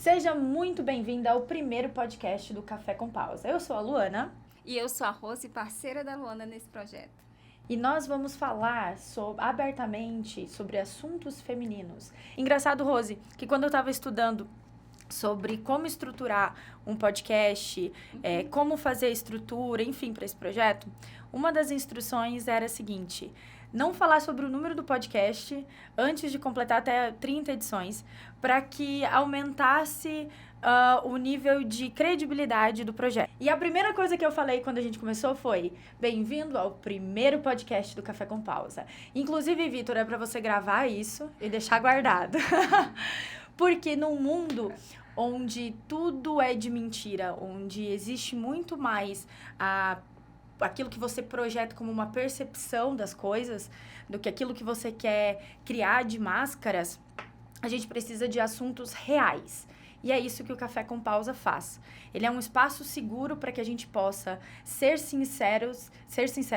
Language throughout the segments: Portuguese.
Seja muito bem-vinda ao primeiro podcast do Café com Pausa. Eu sou a Luana. E eu sou a Rose, parceira da Luana nesse projeto. E nós vamos falar abertamente sobre assuntos femininos. Engraçado, Rose, que quando eu estava estudando sobre como estruturar um podcast, como fazer a estrutura, enfim, para esse projeto, uma das instruções era a seguinte: não falar sobre o número do podcast antes de completar até 30 edições, para que aumentasse o nível de credibilidade do projeto. E a primeira coisa que eu falei quando a gente começou foi: bem-vindo ao primeiro podcast do Café com Pausa. Inclusive, Vitor, é para você gravar isso e deixar guardado. Porque num mundo onde tudo é de mentira, onde existe muito mais aquilo que você projeta como uma percepção das coisas, do que aquilo que você quer criar de máscaras, a gente precisa de assuntos reais. E é isso que o Café com Pausa faz. Ele é um espaço seguro para que a gente possa ser sincero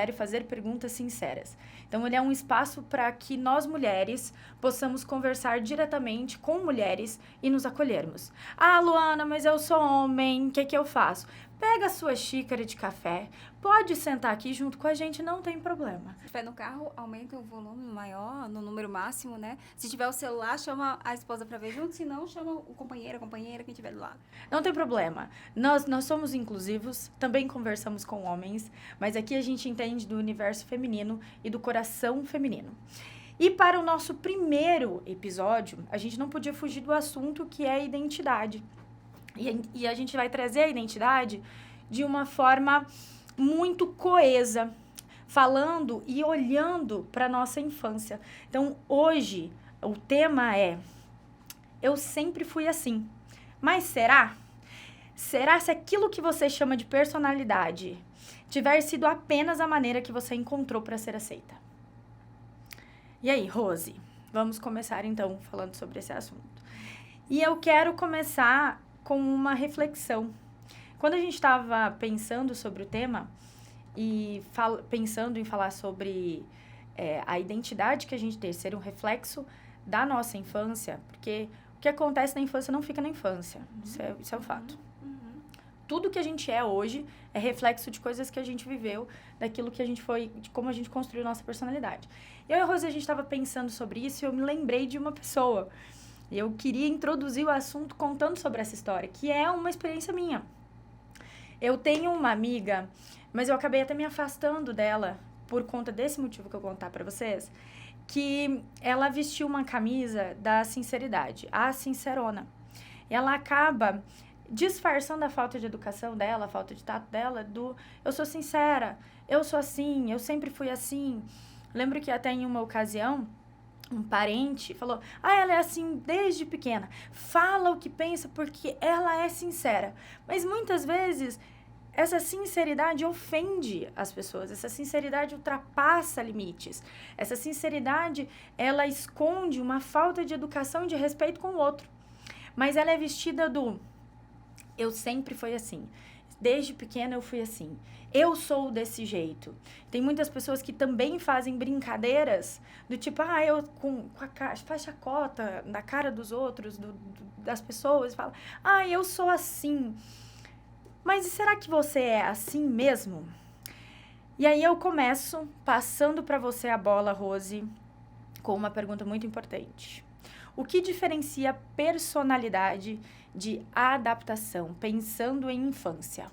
e fazer perguntas sinceras. Então, ele é um espaço para que nós, mulheres, possamos conversar diretamente com mulheres e nos acolhermos. Ah, Luana, mas eu sou homem, o que eu faço? Pega a sua xícara de café, pode sentar aqui junto com a gente, não tem problema. Se estiver no carro, aumenta o volume maior, no número máximo, né? Se tiver o celular, chama a esposa para ver junto, se não, chama o companheiro, a companheira, quem estiver do lado. Não tem problema. Nós somos inclusivos, também conversamos com homens, mas aqui a gente entende do universo feminino e do coração feminino. E para o nosso primeiro episódio, a gente não podia fugir do assunto que é a identidade. E a gente vai trazer a identidade de uma forma muito coesa, falando e olhando para a nossa infância. Então, hoje, o tema é: eu sempre fui assim. Mas será? Será se aquilo que você chama de personalidade tiver sido apenas a maneira que você encontrou para ser aceita? E aí, Rose? Vamos começar então falando sobre esse assunto. E eu quero começar com uma reflexão. Quando a gente estava pensando sobre o tema e pensando em falar sobre a identidade que a gente tem, ser um reflexo da nossa infância, porque o que acontece na infância não fica na infância, isso é o fato. Tudo que a gente é hoje é reflexo de coisas que a gente viveu, daquilo que a gente foi, de como a gente construiu nossa personalidade. Eu e a Rose, a gente estava pensando sobre isso e eu me lembrei de uma pessoa. Eu queria introduzir o assunto contando sobre essa história, que é uma experiência minha. Eu tenho uma amiga, mas eu acabei até me afastando dela por conta desse motivo que eu vou contar pra vocês, que ela vestiu uma camisa da sinceridade, a sincerona. Ela acaba disfarçando a falta de educação dela, a falta de tato dela, do eu sou sincera, eu sou assim, eu sempre fui assim. Lembro que até em uma ocasião, um parente falou: ela é assim desde pequena, fala o que pensa porque ela é sincera. Mas muitas vezes essa sinceridade ofende as pessoas, essa sinceridade ultrapassa limites. Essa sinceridade, ela esconde uma falta de educação e de respeito com o outro. Mas ela é vestida do eu sempre fui assim. Desde pequena eu fui assim. Eu sou desse jeito. Tem muitas pessoas que também fazem brincadeiras do tipo, eu faz chacota na cara dos outros, das pessoas, fala, eu sou assim. Mas será que você é assim mesmo? E aí eu começo passando para você a bola, Rose, com uma pergunta muito importante. O que diferencia personalidade de adaptação, pensando em infância?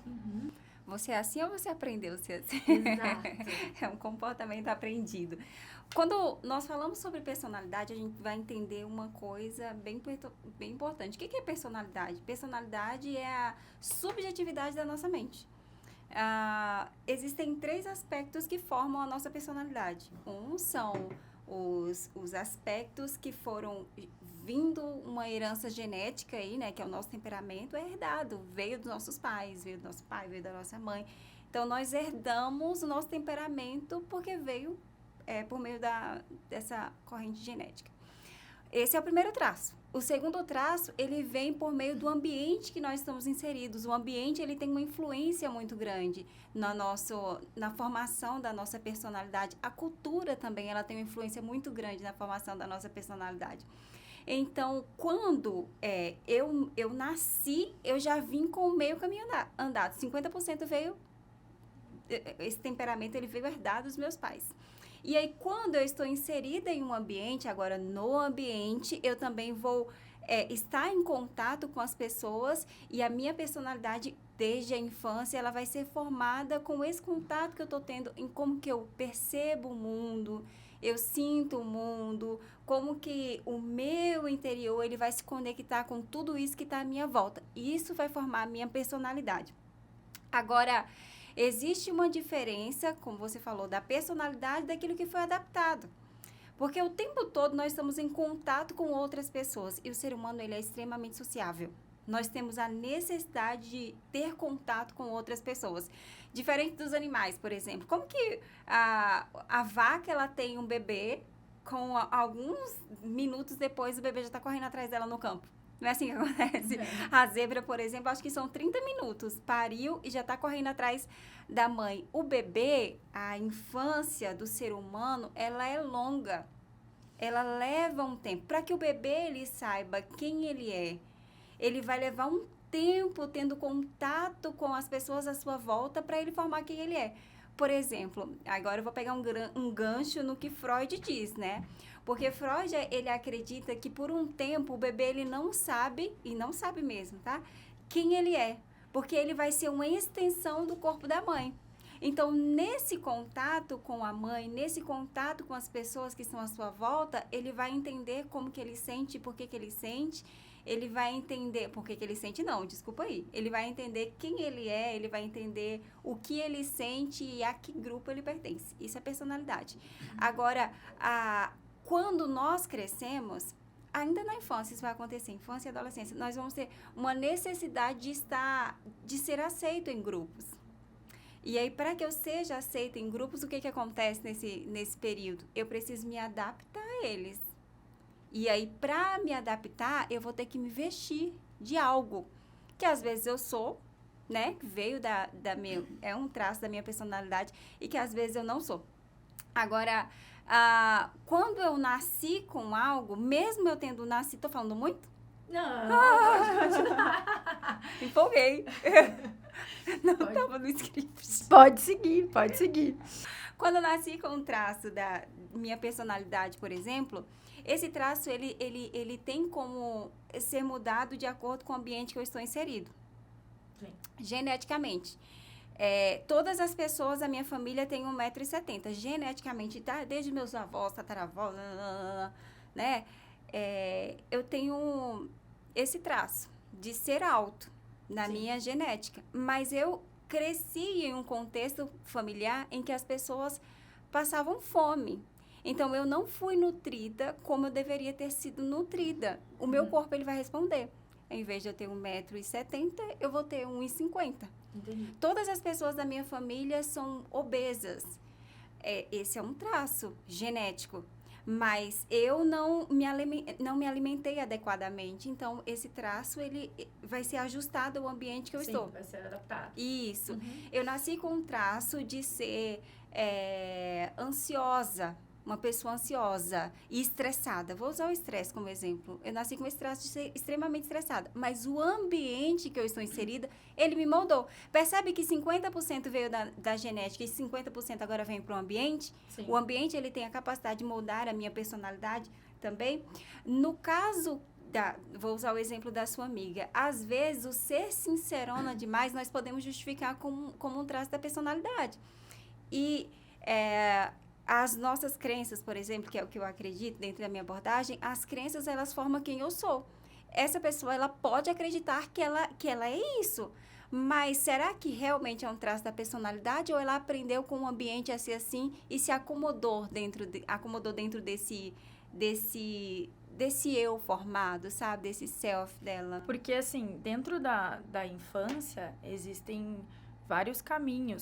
Você é assim ou você aprendeu a ser assim? Exato. É um comportamento aprendido. Quando nós falamos sobre personalidade, a gente vai entender uma coisa bem importante. O que é personalidade? Personalidade é a subjetividade da nossa mente. Existem 3 aspectos que formam a nossa personalidade. Um são os aspectos que foram vindo uma herança genética aí, né, que é o nosso temperamento, é herdado, veio dos nossos pais, veio do nosso pai, veio da nossa mãe. Então, nós herdamos o nosso temperamento porque veio por meio dessa corrente genética. Esse é o primeiro traço. O segundo traço, ele vem por meio do ambiente que nós estamos inseridos. O ambiente, ele tem uma influência muito grande na formação da nossa personalidade. A cultura também, ela tem uma influência muito grande na formação da nossa personalidade. Então, quando eu nasci, eu já vim com meio caminho andado. 50% veio, esse temperamento ele veio herdado dos meus pais. E aí, quando eu estou inserida em um ambiente, agora no ambiente, eu também vou estar em contato com as pessoas e a minha personalidade, desde a infância, ela vai ser formada com esse contato que eu estou tendo em como que eu percebo o mundo, eu sinto o mundo, como que o meu interior ele vai se conectar com tudo isso que está à minha volta. Isso vai formar a minha personalidade. Agora, existe uma diferença, como você falou, da personalidade daquilo que foi adaptado. Porque o tempo todo nós estamos em contato com outras pessoas e o ser humano ele é extremamente sociável. Nós temos a necessidade de ter contato com outras pessoas. Diferente dos animais, por exemplo. Como que a vaca ela tem um bebê, com alguns minutos depois o bebê já está correndo atrás dela no campo? Não é assim que acontece? A zebra, por exemplo, acho que são 30 minutos. Pariu e já está correndo atrás da mãe. O bebê, a infância do ser humano, ela é longa. Ela leva um tempo. Para que o bebê ele saiba quem ele é, ele vai levar um tempo tendo contato com as pessoas à sua volta para ele formar quem ele é. Por exemplo, agora eu vou pegar um gancho no que Freud diz, né? Porque Freud, ele acredita que por um tempo o bebê ele não sabe, e não sabe mesmo, tá? Quem ele é. Porque ele vai ser uma extensão do corpo da mãe. Então, nesse contato com a mãe, nesse contato com as pessoas que estão à sua volta, ele vai entender como que ele sente, por que que ele sente. Ele vai entender, por que que ele sente não, desculpa aí. Ele vai entender quem ele é, ele vai entender o que ele sente e a que grupo ele pertence. Isso é personalidade. Agora, quando nós crescemos, ainda na infância, isso vai acontecer, infância e adolescência, nós vamos ter uma necessidade de ser aceito em grupos. E aí, para que eu seja aceita em grupos, o que acontece nesse período? Eu preciso me adaptar a eles. E aí, para me adaptar, eu vou ter que me vestir de algo. Que às vezes eu sou, né? Que veio é um traço da minha personalidade e que às vezes eu não sou. Agora, quando eu nasci com algo, mesmo eu tendo nascido... Tô falando muito? Não, pode continuar. Empolguei. Não estava no script. Pode seguir, pode seguir. Quando eu nasci com um traço da minha personalidade, por exemplo, esse traço, ele tem como ser mudado de acordo com o ambiente que eu estou inserido. Sim. Geneticamente. Todas as pessoas da minha família têm 1,70 m. Geneticamente, tá? Desde meus avós, tataravós, né? Eu tenho esse traço de ser alto na Sim. minha genética. Mas eu cresci em um contexto familiar em que as pessoas passavam fome. Então, eu não fui nutrida como eu deveria ter sido nutrida. O meu corpo, ele vai responder. Em vez de eu ter 1,70 m, eu vou ter 1,50 m. Entendi. Todas as pessoas da minha família são obesas. Esse é um traço genético. Mas eu não me alimentei adequadamente. Então, esse traço, ele vai ser ajustado ao ambiente que eu estou. Vai ser adaptado. Isso. Eu nasci com um traço de ser ansiosa. Uma pessoa ansiosa e estressada. Vou usar o estresse como exemplo. Eu nasci com esse traço de ser extremamente estressada. Mas o ambiente que eu estou inserida, ele me moldou. Percebe que 50% veio da genética e 50% agora vem para o ambiente? Sim. O ambiente, ele tem a capacidade de moldar a minha personalidade também. No caso vou usar o exemplo da sua amiga. Às vezes, o ser sincerona demais, nós podemos justificar como um traço da personalidade. E as nossas crenças, por exemplo, que é o que eu acredito dentro da minha abordagem, as crenças, elas formam quem eu sou. Essa pessoa, ela pode acreditar que ela é isso, mas será que realmente é um traço da personalidade ou ela aprendeu com o ambiente a ser assim e se acomodou dentro desse eu formado, sabe? Desse self dela? Porque, assim, dentro da infância, existem vários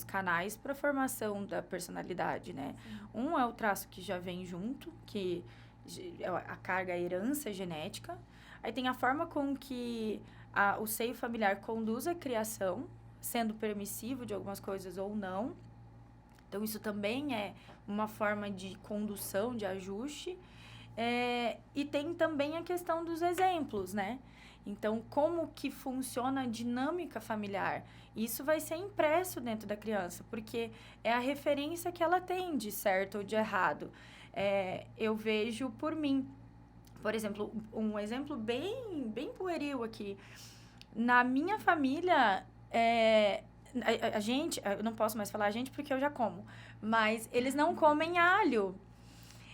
canais para a formação da personalidade, né? Um é o traço que já vem junto, que é a carga, a herança genética. Aí tem a forma com que o seio familiar conduz a criação, sendo permissivo de algumas coisas ou não. Então, isso também é uma forma de condução, de ajuste. E tem também a questão dos exemplos, né? Então, como que funciona a dinâmica familiar? Isso vai ser impresso dentro da criança, porque é a referência que ela tem de certo ou de errado. Eu vejo por mim, por exemplo, um exemplo bem pueril aqui. Na minha família, a gente, eu não posso mais falar a gente porque eu já como, mas eles não comem alho.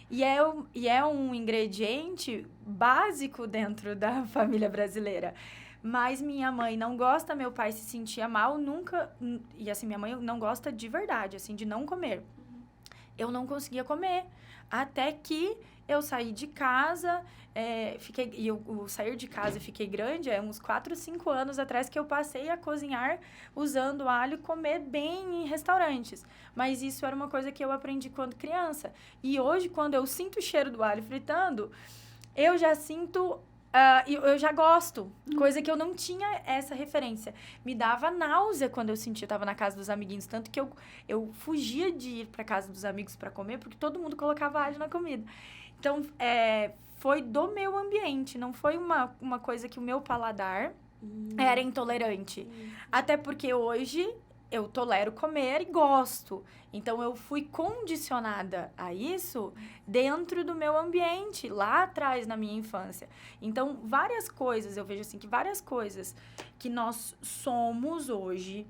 E é um ingrediente básico dentro da família brasileira. Mas minha mãe não gosta, meu pai se sentia mal, nunca... E assim, minha mãe não gosta de verdade, assim, de não comer. Eu não conseguia comer. Até que eu saí de casa, eu sair de casa e fiquei grande, uns 4, 5 anos atrás que eu passei a cozinhar usando alho e comer bem em restaurantes. Mas isso era uma coisa que eu aprendi quando criança. E hoje, quando eu sinto o cheiro do alho fritando, eu já sinto... eu já gosto, coisa que eu não tinha essa referência. Me dava náusea quando eu sentia, eu tava na casa dos amiguinhos, tanto que eu fugia de ir pra casa dos amigos para comer, porque todo mundo colocava alho na comida. Então, foi do meu ambiente, não foi uma coisa que o meu paladar era intolerante. Até porque hoje eu tolero comer e gosto. Então, eu fui condicionada a isso dentro do meu ambiente, lá atrás, na minha infância. Então, várias coisas, eu vejo assim, que várias coisas que nós somos hoje,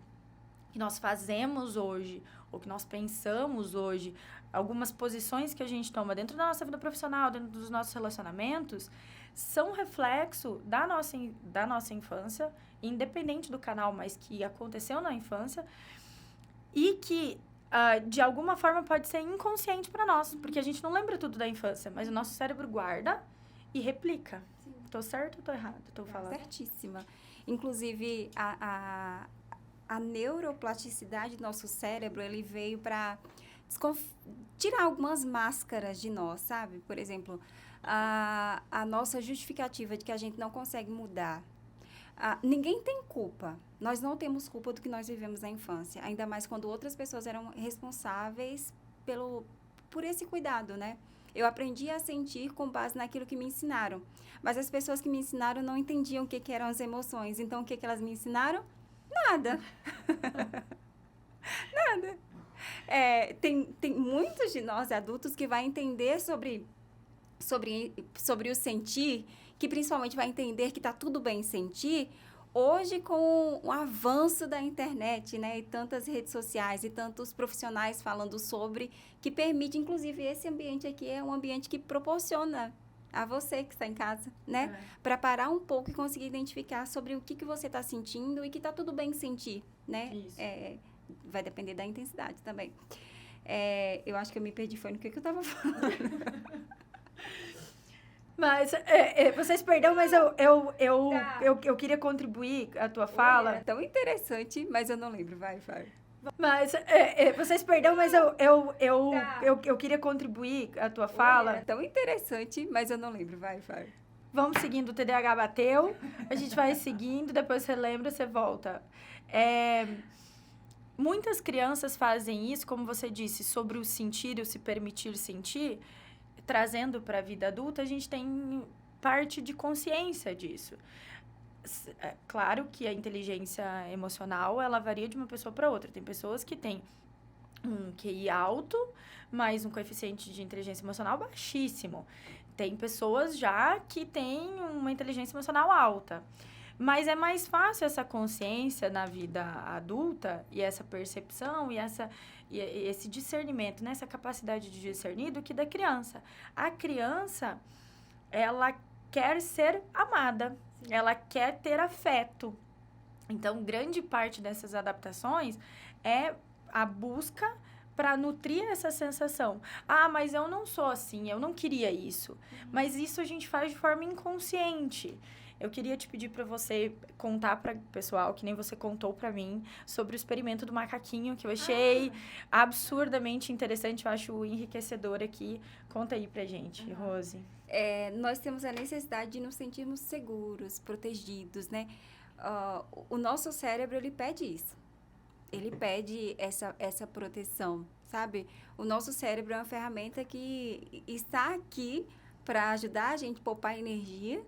que nós fazemos hoje, ou que nós pensamos hoje, algumas posições que a gente toma dentro da nossa vida profissional, dentro dos nossos relacionamentos, são reflexo da nossa infância, independente do canal, mas que aconteceu na infância, e que, de alguma forma, pode ser inconsciente para nós, porque a gente não lembra tudo da infância, mas o nosso cérebro guarda e replica. Sim. Tô certo ou tô errado? Tô falando? Certíssima. Inclusive, a neuroplasticidade do nosso cérebro, ele veio para tirar algumas máscaras de nós, sabe? Por exemplo, a nossa justificativa de que a gente não consegue mudar. Ninguém tem culpa. Nós não temos culpa do que nós vivemos na infância. Ainda mais quando outras pessoas eram responsáveis por esse cuidado, né? Eu aprendi a sentir com base naquilo que me ensinaram. Mas as pessoas que me ensinaram não entendiam o que eram as emoções. Então, o que elas me ensinaram? Nada. Nada. Tem muitos de nós adultos que vai entender sobre o sentir, que principalmente vai entender que está tudo bem sentir, hoje com o avanço da internet, né, e tantas redes sociais e tantos profissionais falando sobre, que permite, inclusive, esse ambiente aqui é um ambiente que proporciona a você que está em casa, né, para parar um pouco e conseguir identificar sobre o que você está sentindo e que está tudo bem sentir, né, vai depender da intensidade também. Eu acho que eu me perdi, foi no que eu estava falando. Mas, vocês perderam, mas eu queria contribuir a tua fala. É tão interessante, mas eu não lembro, vai. Mas, vocês perderam, mas eu queria contribuir a tua fala. É tão interessante, mas eu não lembro, vai. Vamos seguindo, o TDAH bateu, a gente vai seguindo, depois você lembra, você volta. Muitas crianças fazem isso, como você disse, sobre o sentir e o se permitir sentir, trazendo para a vida adulta, a gente tem parte de consciência disso. Claro que a inteligência emocional, ela varia de uma pessoa para outra. Tem pessoas que têm um QI alto, mas um coeficiente de inteligência emocional baixíssimo. Tem pessoas já que têm uma inteligência emocional alta. Mas é mais fácil essa consciência na vida adulta e essa percepção e esse discernimento, né? Essa capacidade de discernir do que da criança. A criança, ela quer ser amada, sim, ela quer ter afeto. Então, grande parte dessas adaptações é a busca para nutrir essa sensação. Mas eu não sou assim, eu não queria isso. Mas isso a gente faz de forma inconsciente. Eu queria te pedir para você contar para o pessoal, que nem você contou para mim, sobre o experimento do macaquinho, que eu achei absurdamente interessante, eu acho enriquecedor aqui. Conta aí pra gente, Rose. Nós temos a necessidade de nos sentirmos seguros, protegidos, né? O nosso cérebro, ele pede isso. Ele pede essa proteção, sabe? O nosso cérebro é uma ferramenta que está aqui para ajudar a gente a poupar energia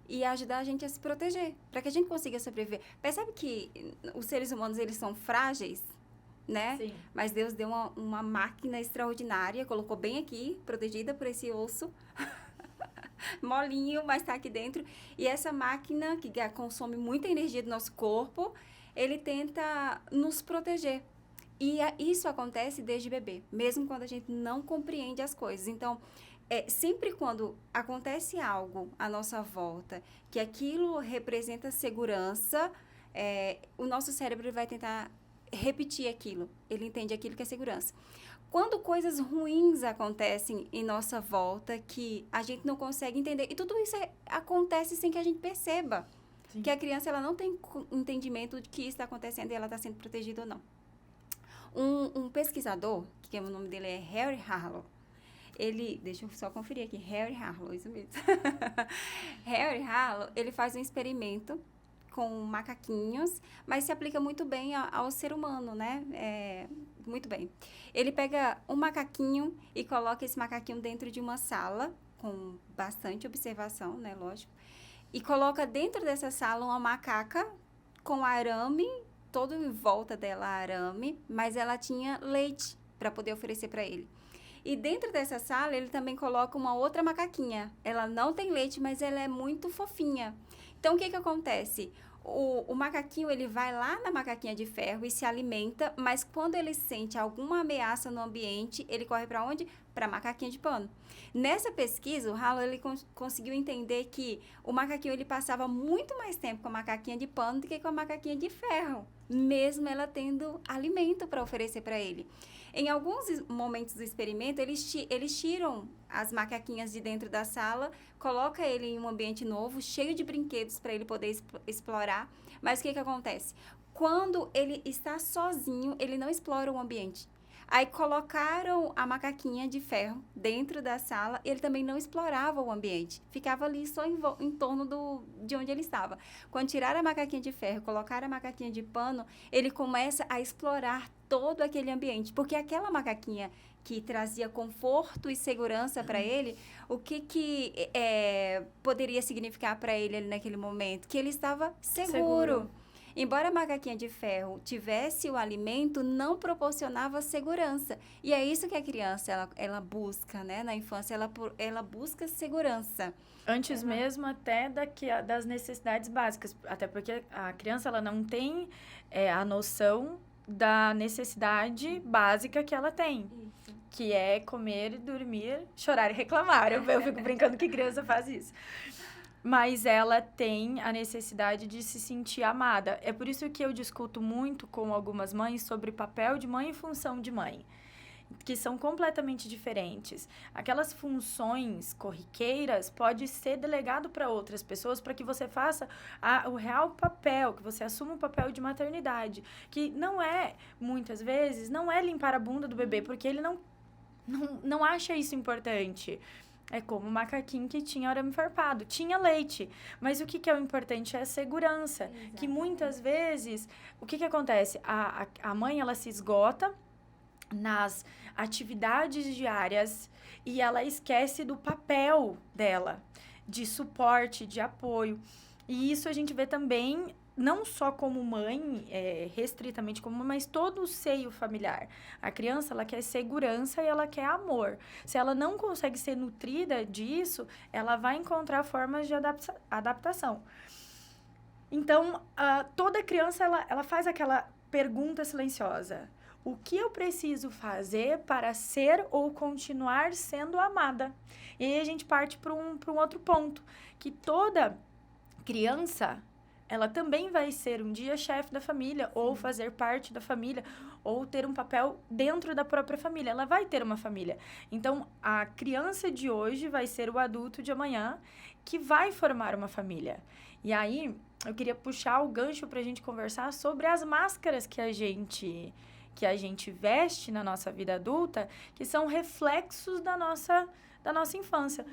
e ajudar a gente a se proteger, para que a gente consiga sobreviver. Percebe que os seres humanos, eles são frágeis, né? Sim. Mas Deus deu uma máquina extraordinária, colocou bem aqui, protegida por esse osso, molinho, mas está aqui dentro. E essa máquina, que consome muita energia do nosso corpo, ele tenta nos proteger. E isso acontece desde bebê, mesmo quando a gente não compreende as coisas. Então, sempre quando acontece algo à nossa volta, que aquilo representa segurança, o nosso cérebro vai tentar repetir aquilo. Ele entende aquilo que é segurança. Quando coisas ruins acontecem em nossa volta, que a gente não consegue entender, e tudo isso acontece sem que a gente perceba. Sim. Que a criança ela não tem entendimento de que isso está acontecendo e ela está sendo protegida ou não. Um pesquisador, que o nome dele é Harry Harlow, deixa eu só conferir aqui, Harry Harlow, isso mesmo. Harry Harlow, ele faz um experimento com macaquinhos, mas se aplica muito bem ao ser humano, né? Muito bem. Ele pega um macaquinho e coloca esse macaquinho dentro de uma sala, com bastante observação, né? Lógico. E coloca dentro dessa sala uma macaca com arame, todo em volta dela arame, mas ela tinha leite para poder oferecer para ele. E dentro dessa sala, ele também coloca uma outra macaquinha. Ela não tem leite, mas ela é muito fofinha. Então, o que acontece? O macaquinho, ele vai lá na macaquinha de ferro e se alimenta, mas quando ele sente alguma ameaça no ambiente, ele corre para onde? Para a macaquinha de pano. Nessa pesquisa, o Harlow ele conseguiu entender que o macaquinho ele passava muito mais tempo com a macaquinha de pano do que com a macaquinha de ferro, mesmo ela tendo alimento para oferecer para ele. Em alguns momentos do experimento, eles tiram as macaquinhas de dentro da sala, coloca ele em um ambiente novo, cheio de brinquedos para ele poder explorar. Mas o que acontece? Quando ele está sozinho, ele não explora o ambiente. Aí colocaram a macaquinha de ferro dentro da sala e ele também não explorava o ambiente. Ficava ali só em torno de onde ele estava. Quando tiraram a macaquinha de ferro e colocaram a macaquinha de pano, ele começa a explorar todo aquele ambiente. Porque aquela macaquinha que trazia conforto e segurança para ele, o que poderia significar para ele ali naquele momento? Que ele estava seguro. Embora a macaquinha de ferro tivesse o alimento, não proporcionava segurança. E é isso que a criança, ela busca, né? Na infância, ela busca segurança. Antes mesmo até das necessidades básicas. Até porque a criança, ela não tem a noção da necessidade básica que ela tem. Isso. Que é comer, dormir, chorar e reclamar. Eu fico brincando que criança faz isso. Mas ela tem a necessidade de se sentir amada. É por isso que eu discuto muito com algumas mães sobre papel de mãe e função de mãe, que são completamente diferentes. Aquelas funções corriqueiras pode ser delegado para outras pessoas para que você faça o real papel, que você assuma o papel de maternidade, que não é, muitas vezes, não é limpar a bunda do bebê, porque ele não acha isso importante. É como o macaquinho que tinha arame farpado. Tinha leite. Mas o que é o importante é a segurança. Exatamente. Que muitas vezes, o que acontece? A mãe, ela se esgota nas atividades diárias e ela esquece do papel dela, de suporte, de apoio. E isso a gente vê também, não só como mãe, restritamente como mãe, mas todo o seio familiar. A criança, ela quer segurança e ela quer amor. Se ela não consegue ser nutrida disso, ela vai encontrar formas de adaptação. Então, toda criança, ela faz aquela pergunta silenciosa. O que eu preciso fazer para ser ou continuar sendo amada? E aí a gente parte para um outro ponto, que toda criança, ela também vai ser um dia chefe da família, ou fazer parte da família, ou ter um papel dentro da própria família. Ela vai ter uma família. Então, a criança de hoje vai ser o adulto de amanhã que vai formar uma família. E aí, eu queria puxar o gancho para a gente conversar sobre as máscaras que a gente veste na nossa vida adulta, que são reflexos da nossa infância.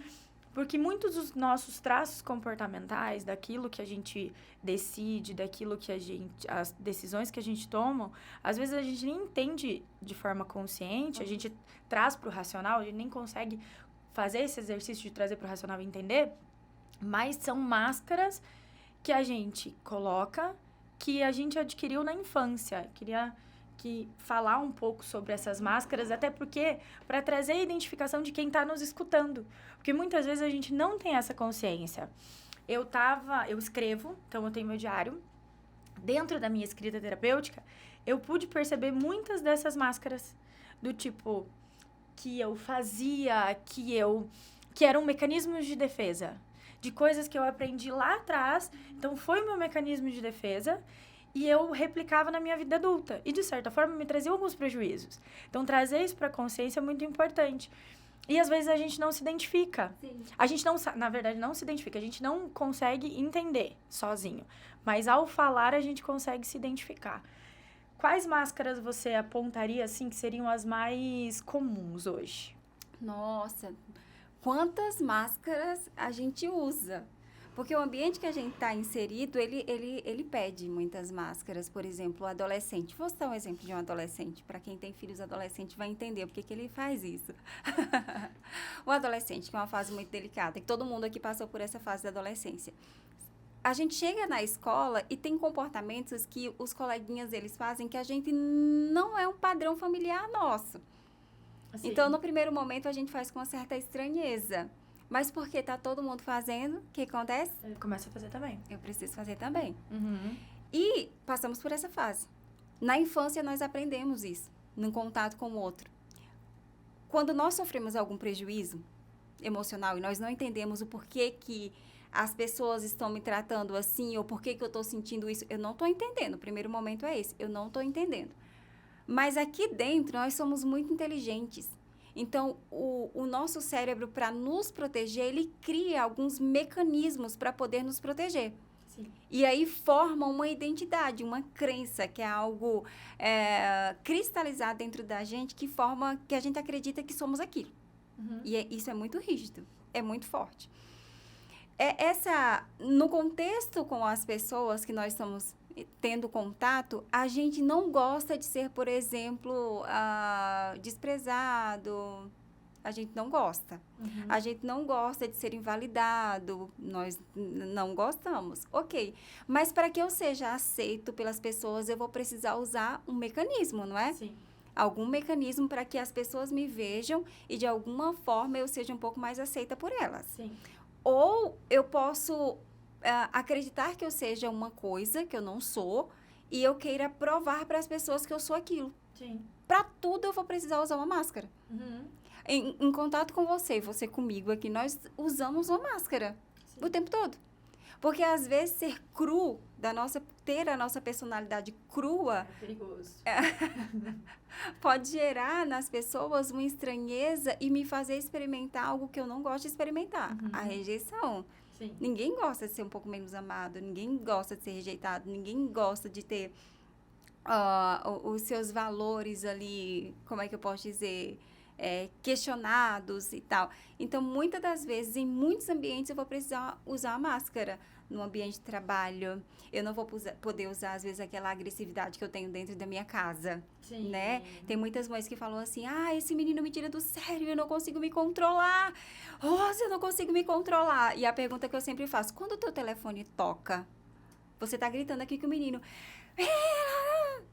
Porque muitos dos nossos traços comportamentais, daquilo que a gente decide, as decisões que a gente toma, às vezes a gente nem entende de forma consciente, a gente traz para o racional, a gente nem consegue fazer esse exercício de trazer para o racional e entender, mas são máscaras que a gente coloca, que a gente adquiriu na infância. Queria falar um pouco sobre essas máscaras, até porque para trazer a identificação de quem está nos escutando. Porque muitas vezes a gente não tem essa consciência. Eu escrevo, então eu tenho meu diário. Dentro da minha escrita terapêutica, eu pude perceber muitas dessas máscaras, do tipo, que eu fazia, que eram mecanismos de defesa, de coisas que eu aprendi lá atrás, então foi o meu mecanismo de defesa, e eu replicava na minha vida adulta, e de certa forma me trazia alguns prejuízos. Então trazer isso para a consciência é muito importante. E às vezes a gente não se identifica. Sim. A gente não, na verdade, não se identifica, a gente não consegue entender sozinho, mas ao falar a gente consegue se identificar. Quais máscaras você apontaria, assim, que seriam as mais comuns hoje? Nossa, quantas máscaras a gente usa? Porque o ambiente que a gente está inserido, ele pede muitas máscaras. Por exemplo, o adolescente. Vou dar um exemplo de um adolescente. Para quem tem filhos adolescentes vai entender porque que ele faz isso. O adolescente, que é uma fase muito delicada, e todo mundo aqui passou por essa fase da adolescência. A gente chega na escola e tem comportamentos que os coleguinhas eles fazem que a gente não é um padrão familiar nosso. Assim. Então, no primeiro momento, a gente faz com uma certa estranheza. Mas porque tá todo mundo fazendo, o que acontece? Ele começa a fazer também. Eu preciso fazer também. Uhum. E passamos por essa fase. Na infância, nós aprendemos isso, num contato com o outro. Quando nós sofremos algum prejuízo emocional e nós não entendemos o porquê que as pessoas estão me tratando assim, ou por que eu estou sentindo isso, eu não estou entendendo. O primeiro momento é esse, eu não estou entendendo. Mas aqui dentro, nós somos muito inteligentes. Então, o nosso cérebro, para nos proteger, ele cria alguns mecanismos para poder nos proteger. Sim. E aí forma uma identidade, uma crença, que é algo cristalizado dentro da gente, que a gente acredita que somos aquilo. Uhum. E isso é muito rígido, é muito forte. No contexto com as pessoas que nós estamos tendo contato, a gente não gosta de ser, por exemplo, desprezado. A gente não gosta. Uhum. A gente não gosta de ser invalidado. Nós não gostamos. Ok. Mas para que eu seja aceito pelas pessoas, eu vou precisar usar um mecanismo, não é? Sim. Algum mecanismo para que as pessoas me vejam e, de alguma forma, eu seja um pouco mais aceita por elas. Sim. Ou eu posso acreditar que eu seja uma coisa que eu não sou e eu queira provar para as pessoas que eu sou aquilo. Sim. Para tudo eu vou precisar usar uma máscara. Uhum. Em contato com você e você comigo aqui, nós usamos uma máscara. Sim. O tempo todo. Porque às vezes ser cru, ter a nossa personalidade crua, é perigoso. Pode gerar nas pessoas uma estranheza e me fazer experimentar algo que eu não gosto de experimentar. Uhum. A rejeição. Sim. Ninguém gosta de ser um pouco menos amado, ninguém gosta de ser rejeitado, ninguém gosta de ter os seus valores ali, como é que eu posso dizer, questionados e tal. Então, muitas das vezes, em muitos ambientes, eu vou precisar usar a máscara. No ambiente de trabalho, eu não vou poder usar, às vezes, aquela agressividade que eu tenho dentro da minha casa. Sim. Né? Tem muitas mães que falam assim, esse menino me tira do sério, eu não consigo me controlar. Rosa, eu não consigo me controlar. E a pergunta que eu sempre faço, quando o teu telefone toca, você tá gritando aqui com o menino,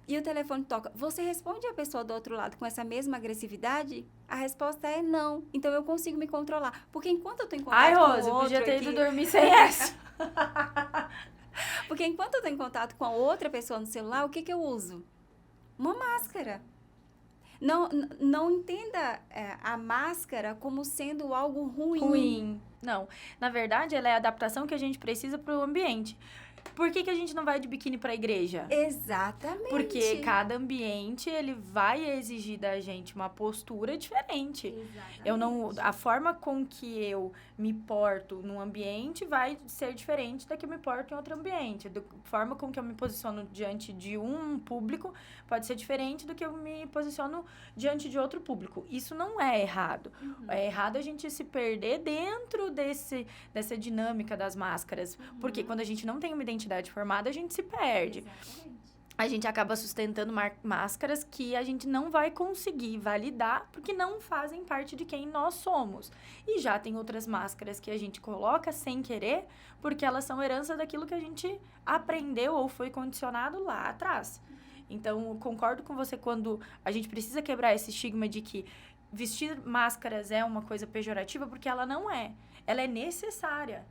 e o telefone toca, você responde a pessoa do outro lado com essa mesma agressividade? A resposta é não. Então, eu consigo me controlar. Porque enquanto eu tô em contato com o outro... Rosa, eu podia ter ido dormir sem essa. Porque enquanto eu tô em contato com a outra pessoa no celular, o que eu uso? Uma máscara. Não entenda a máscara como sendo algo ruim. Não. Na verdade, ela é a adaptação que a gente precisa pro ambiente. Por que a gente não vai de biquíni pra igreja? Exatamente. Porque cada ambiente, ele vai exigir da gente uma postura diferente. Exatamente. A forma com que eu me porto num ambiente vai ser diferente da que eu me porto em outro ambiente. Da forma com que eu me posiciono diante de um público pode ser diferente do que eu me posiciono diante de outro público. Isso não é errado. Uhum. É errado a gente se perder dentro dessa dinâmica das máscaras. Uhum. Porque quando a gente não tem uma identidade formada, a gente se perde. Exatamente. a gente acaba sustentando máscaras que a gente não vai conseguir validar porque não fazem parte de quem nós somos. E já tem outras máscaras que a gente coloca sem querer, porque elas são herança daquilo que a gente aprendeu ou foi condicionado lá atrás. Então, eu concordo com você quando a gente precisa quebrar esse estigma de que vestir máscaras é uma coisa pejorativa, porque ela não é. Ela é necessária.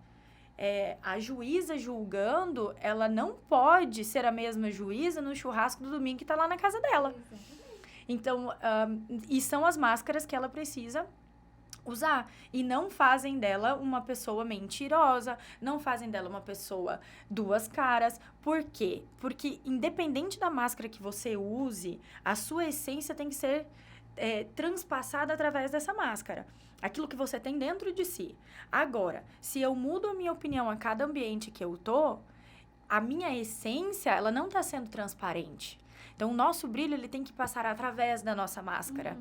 A juíza julgando, ela não pode ser a mesma juíza no churrasco do domingo que tá lá na casa dela. Então, e são as máscaras que ela precisa usar. E não fazem dela uma pessoa mentirosa, não fazem dela uma pessoa duas caras. Por quê? Porque independente da máscara que você use, a sua essência tem que ser transpassada através dessa máscara. Aquilo que você tem dentro de si. Agora, se eu mudo a minha opinião a cada ambiente que eu tô, a minha essência, ela não tá sendo transparente. Então, o nosso brilho, ele tem que passar através da nossa máscara.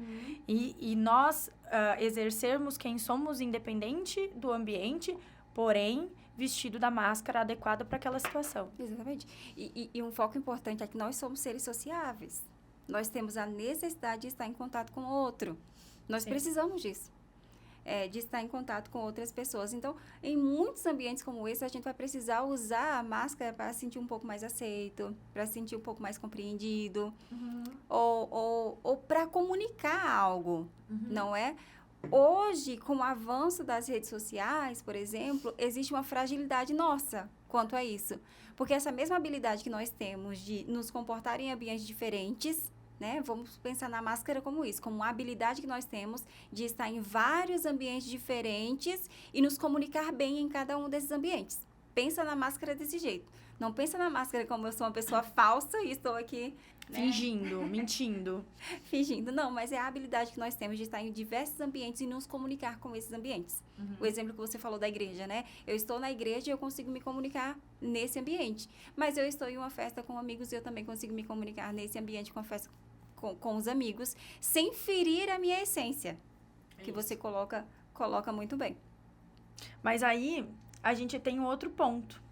E nós exercermos quem somos independente do ambiente, porém, vestido da máscara adequada para aquela situação. Exatamente. E um foco importante é que nós somos seres sociáveis. Nós temos a necessidade de estar em contato com o outro. Nós precisamos disso. De estar em contato com outras pessoas. Então, em muitos ambientes como esse, a gente vai precisar usar a máscara para se sentir um pouco mais aceito, para se sentir um pouco mais compreendido, ou para comunicar algo, não é? Hoje, com o avanço das redes sociais, por exemplo, existe uma fragilidade nossa quanto a isso. Porque essa mesma habilidade que nós temos de nos comportar em ambientes diferentes, né? Vamos pensar na máscara como isso, como uma habilidade que nós temos de estar em vários ambientes diferentes e nos comunicar bem em cada um desses ambientes. Pensa na máscara desse jeito. Não pensa na máscara como eu sou uma pessoa falsa e estou aqui... né? Fingindo, mentindo. Fingindo, não, mas é a habilidade que nós temos de estar em diversos ambientes e nos comunicar com esses ambientes. O exemplo que você falou da igreja, né? Eu estou na igreja e eu consigo me comunicar nesse ambiente. Mas eu estou em uma festa com amigos e eu também consigo me comunicar nesse ambiente com a festa com os amigos, sem ferir a minha essência, que você coloca muito bem. Mas aí, a gente tem um outro ponto.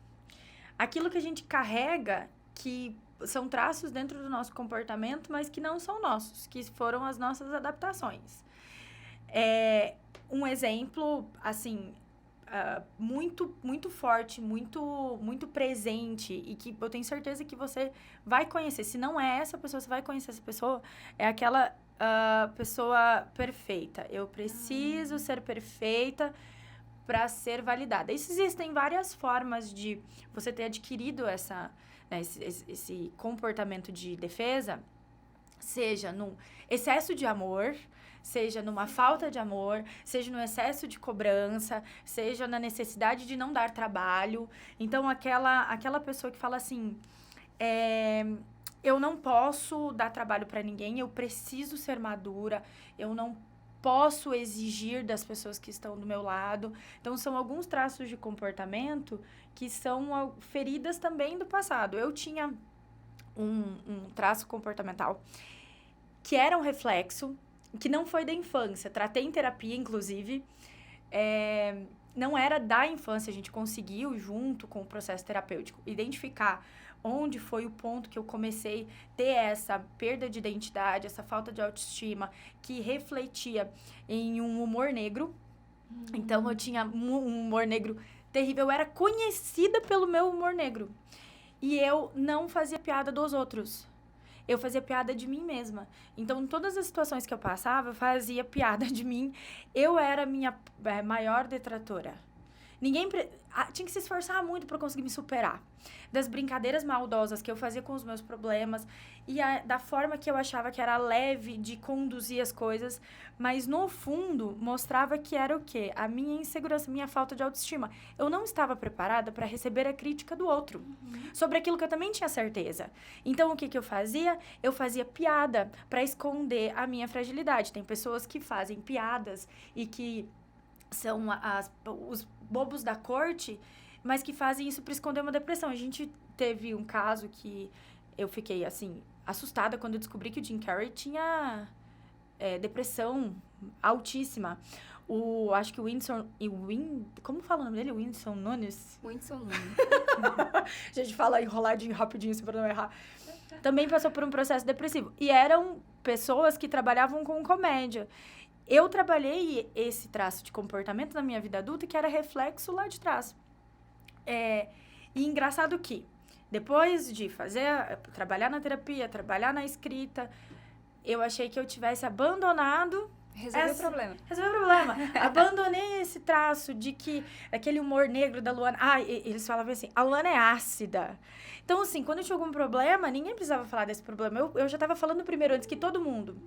Aquilo que a gente carrega, que são traços dentro do nosso comportamento, mas que não são nossos, que foram as nossas adaptações. Um exemplo, assim, muito, muito forte, muito presente, e que eu tenho certeza que você vai conhecer. Se não é essa pessoa, você vai conhecer essa pessoa, é aquela pessoa perfeita. Eu preciso ser perfeita para ser validada. Existem várias formas de você ter adquirido esse comportamento de defesa, seja num excesso de amor, seja numa falta de amor, seja no excesso de cobrança, seja na necessidade de não dar trabalho. Então, aquela pessoa que fala assim, eu não posso dar trabalho para ninguém, eu preciso ser madura, eu não posso exigir das pessoas que estão do meu lado. Então, são alguns traços de comportamento que são feridas também do passado. Eu tinha um traço comportamental que era um reflexo, que não foi da infância. Tratei em terapia, inclusive. Não era da infância. A gente conseguiu, junto com o processo terapêutico, identificar onde foi o ponto que eu comecei a ter essa perda de identidade, essa falta de autoestima, que refletia em um humor negro. Então, eu tinha um humor negro terrível. Eu era conhecida pelo meu humor negro. E eu não fazia piada dos outros. Eu fazia piada de mim mesma. Então, em todas as situações que eu passava, eu fazia piada de mim. Eu era a minha maior detratora. Ninguém tinha que se esforçar muito para conseguir me superar. Das brincadeiras maldosas que eu fazia com os meus problemas e da forma que eu achava que era leve de conduzir as coisas, mas no fundo mostrava que era o quê? A minha insegurança, minha falta de autoestima. Eu não estava preparada para receber a crítica do outro sobre aquilo que eu também tinha certeza. Então, o que eu fazia? Eu fazia piada para esconder a minha fragilidade. Tem pessoas que fazem piadas e que são os bobos da corte, mas que fazem isso para esconder uma depressão. A gente teve um caso que eu fiquei, assim, assustada quando eu descobri que o Jim Carrey tinha depressão altíssima. Acho que o Whindersson... como fala o nome dele? Whindersson Nunes? Whindersson Nunes. A gente fala enroladinho, rapidinho, assim, pra não errar. Também passou por um processo depressivo. E eram pessoas que trabalhavam com comédia. Eu trabalhei esse traço de comportamento na minha vida adulta, que era reflexo lá de trás. E engraçado que, depois de trabalhar na terapia, trabalhar na escrita, eu achei que eu tivesse abandonado... Resolveu o problema. Resolveu o problema. Abandonei esse traço de que aquele humor negro da Luana... eles falavam assim, a Luana é ácida. Então, assim, quando eu tinha algum problema, ninguém precisava falar desse problema. Eu já tava falando primeiro, antes que todo mundo.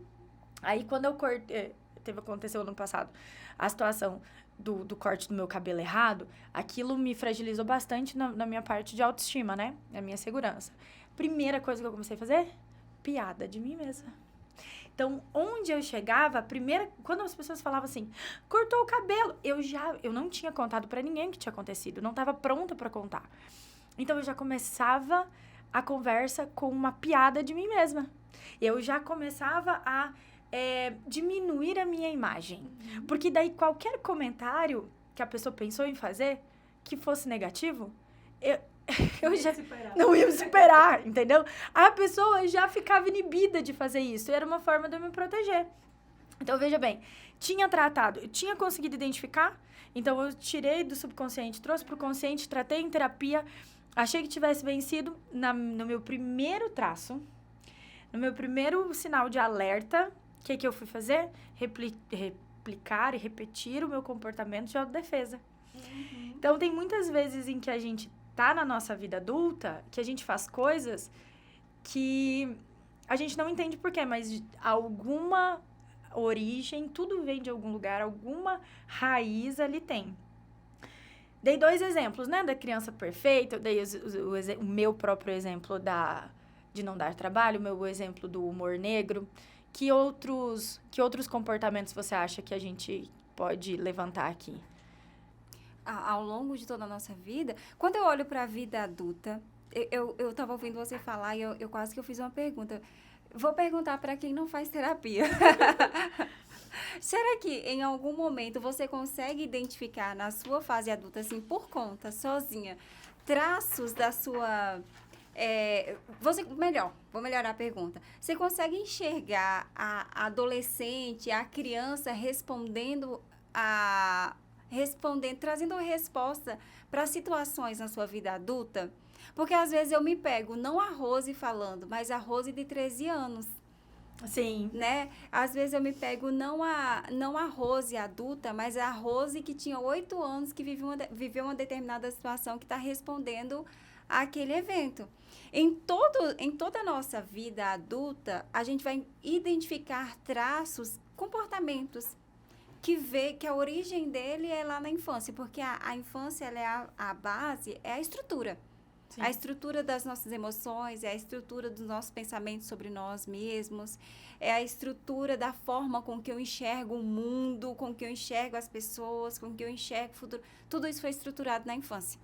Aí, quando eu cortei... Aconteceu ano passado, a situação do corte do meu cabelo errado, aquilo me fragilizou bastante na minha parte de autoestima, né? Na minha segurança. Primeira coisa que eu comecei a fazer? Piada de mim mesma. Então, onde eu chegava, quando as pessoas falavam assim, cortou o cabelo, eu não tinha contado pra ninguém o que tinha acontecido, não estava pronta pra contar. Então, eu já começava a conversa com uma piada de mim mesma. Eu já começava a diminuir a minha imagem. Porque daí, qualquer comentário que a pessoa pensou em fazer, que fosse negativo, eu já não ia me superar, entendeu? A pessoa já ficava inibida de fazer isso. Era uma forma de eu me proteger. Então, veja bem, eu tinha conseguido identificar, então eu tirei do subconsciente, trouxe pro consciente, tratei em terapia, achei que tivesse vencido no meu primeiro traço, no meu primeiro sinal de alerta. O que eu fui fazer? Replicar e repetir o meu comportamento de autodefesa. Então, tem muitas vezes em que a gente tá na nossa vida adulta, que a gente faz coisas que a gente não entende por quê, mas alguma origem, tudo vem de algum lugar, alguma raiz ali tem. Dei 2 exemplos, né, da criança perfeita, eu dei o meu próprio exemplo de não dar trabalho, o meu exemplo do humor negro. Que outros comportamentos você acha que a gente pode levantar aqui? Ao longo de toda a nossa vida, quando eu olho para a vida adulta, eu estava ouvindo você falar e eu quase que eu fiz uma pergunta. Vou perguntar para quem não faz terapia. Será que em algum momento você consegue identificar na sua fase adulta, assim, por conta, sozinha, traços da sua... vou melhorar a pergunta. Você consegue enxergar a adolescente, a criança trazendo resposta para situações na sua vida adulta? Porque às vezes eu me pego, não a Rose falando, mas a Rose de 13 anos. Sim. Né? Às vezes eu me pego não a Rose adulta, mas a Rose que tinha 8 anos, que viveu uma determinada situação, que está respondendo àquele evento. Em toda a nossa vida adulta, a gente vai identificar traços, comportamentos, que a origem dele é lá na infância, porque a infância, ela é a base, é a estrutura. Sim. A estrutura das nossas emoções, é a estrutura dos nossos pensamentos sobre nós mesmos, é a estrutura da forma com que eu enxergo o mundo, com que eu enxergo as pessoas, com que eu enxergo o futuro. Tudo isso foi estruturado na infância.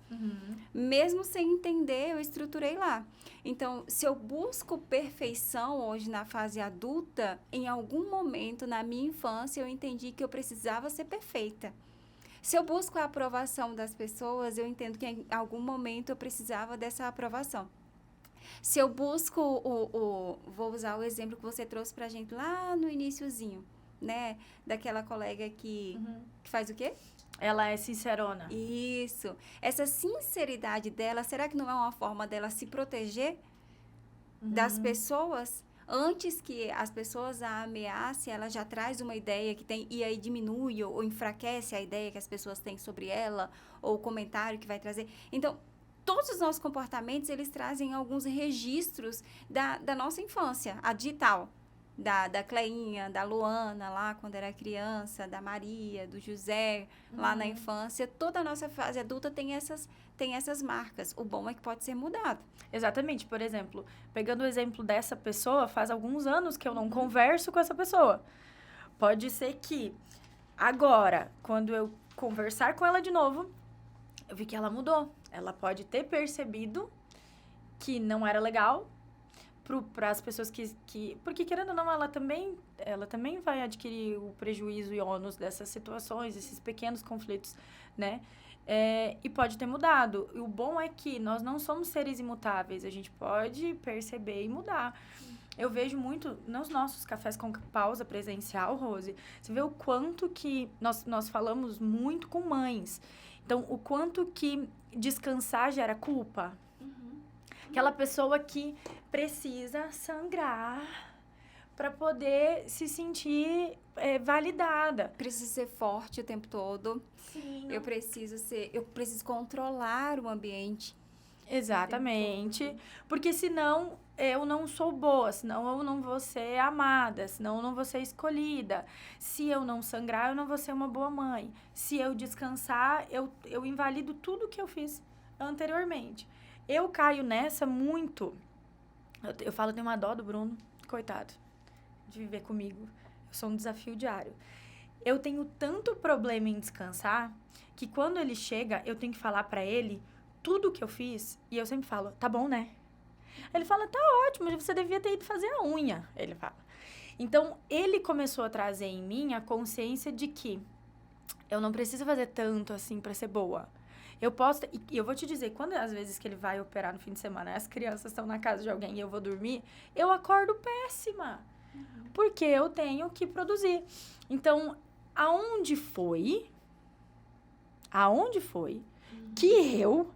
Mesmo sem entender, eu estruturei lá. Então, se eu busco perfeição hoje na fase adulta, em algum momento na minha infância eu entendi que eu precisava ser perfeita. Se eu busco a aprovação das pessoas, eu entendo que em algum momento eu precisava dessa aprovação. Se eu busco vou usar o exemplo que você trouxe pra gente lá no iniciozinho, né? Daquela colega que faz o quê? Ela é sincerona. Isso. Essa sinceridade dela, será que não é uma forma dela se proteger das pessoas? Antes que as pessoas a ameacem, ela já traz uma ideia que tem, e aí diminui ou enfraquece a ideia que as pessoas têm sobre ela, ou o comentário que vai trazer. Então, todos os nossos comportamentos, eles trazem alguns registros da nossa infância, a digital, da Cleinha, da Luana, lá quando era criança, da Maria, do José, lá na infância. Toda a nossa fase adulta tem essas marcas. O bom é que pode ser mudado. Exatamente. Por exemplo, pegando o exemplo dessa pessoa, faz alguns anos que eu não converso com essa pessoa. Pode ser que agora, quando eu conversar com ela de novo, eu vi que ela mudou. Ela pode ter percebido que não era legal, para as pessoas que... Porque, querendo ou não, ela também vai adquirir o prejuízo e ônus dessas situações, esses pequenos conflitos, né? E pode ter mudado. E o bom é que nós não somos seres imutáveis. A gente pode perceber e mudar. Eu vejo muito nos nossos cafés com pausa presencial, Rose. Você vê o quanto que nós falamos muito com mães. Então, o quanto que descansar gera culpa. Aquela pessoa que precisa sangrar para poder se sentir validada. Preciso ser forte o tempo todo. Sim. Eu preciso controlar o ambiente. Exatamente. Porque senão eu não sou boa, senão eu não vou ser amada, senão eu não vou ser escolhida. Se eu não sangrar, eu não vou ser uma boa mãe. Se eu descansar, eu invalido tudo que eu fiz anteriormente. Eu caio nessa muito. Eu falo, eu tenho uma dó do Bruno, coitado, de viver comigo. Eu sou um desafio diário. Eu tenho tanto problema em descansar que quando ele chega, eu tenho que falar pra ele tudo que eu fiz. E eu sempre falo, tá bom, né? Ele fala, tá ótimo, você devia ter ido fazer a unha, ele fala. Então, ele começou a trazer em mim a consciência de que eu não preciso fazer tanto assim pra ser boa. Eu posso... E eu vou te dizer, quando às vezes que ele vai operar no fim de semana, as crianças estão na casa de alguém e eu vou dormir, eu acordo péssima. Porque eu tenho que produzir. Então, aonde foi que eu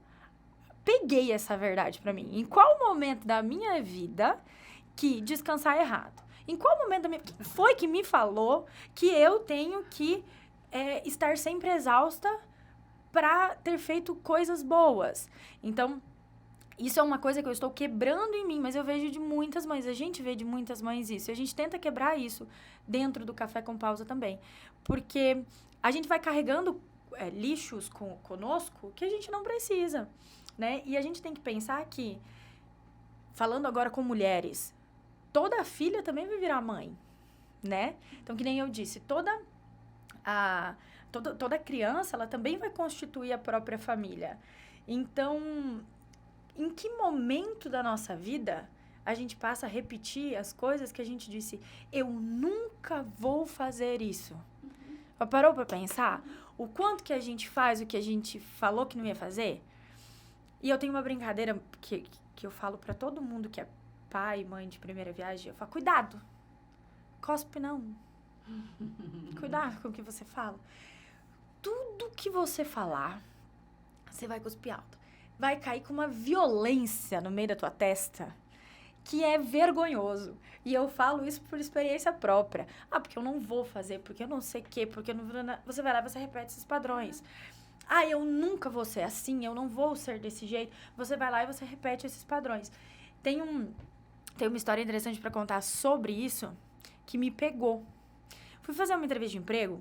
peguei essa verdade pra mim? Em qual momento da minha vida que descansar é errado? Em qual momento da minha... Foi que me falou que eu tenho que estar sempre exausta pra ter feito coisas boas. Então, isso é uma coisa que eu estou quebrando em mim, mas eu vejo de muitas mães. A gente vê de muitas mães isso. E a gente tenta quebrar isso dentro do Café com Pausa também. Porque a gente vai carregando lixos conosco que a gente não precisa, né? E a gente tem que pensar que, falando agora com mulheres, toda filha também vai virar mãe, né? Então, que nem eu disse, toda criança, ela também vai constituir a própria família. Então, em que momento da nossa vida a gente passa a repetir as coisas que a gente disse, eu nunca vou fazer isso? Parou pra pensar? O quanto que a gente faz o que a gente falou que não ia fazer? E eu tenho uma brincadeira que eu falo pra todo mundo que é pai, mãe de primeira viagem. Eu falo, cuidado, cospe não. Cuidado com o que você fala. Tudo que você falar, você vai cuspir alto. Vai cair com uma violência no meio da tua testa que é vergonhoso. E eu falo isso por experiência própria. Porque eu não vou fazer, porque eu não sei o quê, porque eu não... Você vai lá e você repete esses padrões. Eu nunca vou ser assim, eu não vou ser desse jeito. Você vai lá e você repete esses padrões. Tem uma história interessante pra contar sobre isso que me pegou. Fui fazer uma entrevista de emprego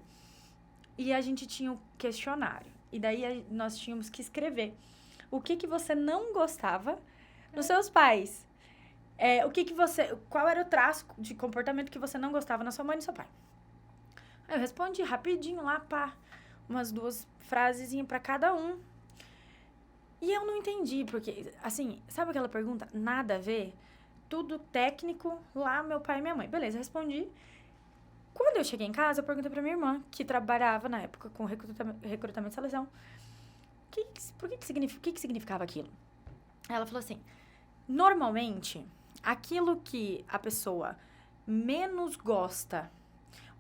e a gente tinha um questionário. E daí nós tínhamos que escrever o que você não gostava nos seus pais. Qual era o traço de comportamento que você não gostava na sua mãe e no seu pai? Aí eu respondi rapidinho lá, umas 2 frasezinhas pra cada um. E eu não entendi, porque, assim, sabe aquela pergunta? Nada a ver? Tudo técnico, lá meu pai e minha mãe. Beleza, respondi. Quando eu cheguei em casa, eu perguntei pra minha irmã, que trabalhava na época com recrutamento e seleção, o que significava aquilo? Ela falou assim, normalmente, aquilo que a pessoa menos gosta,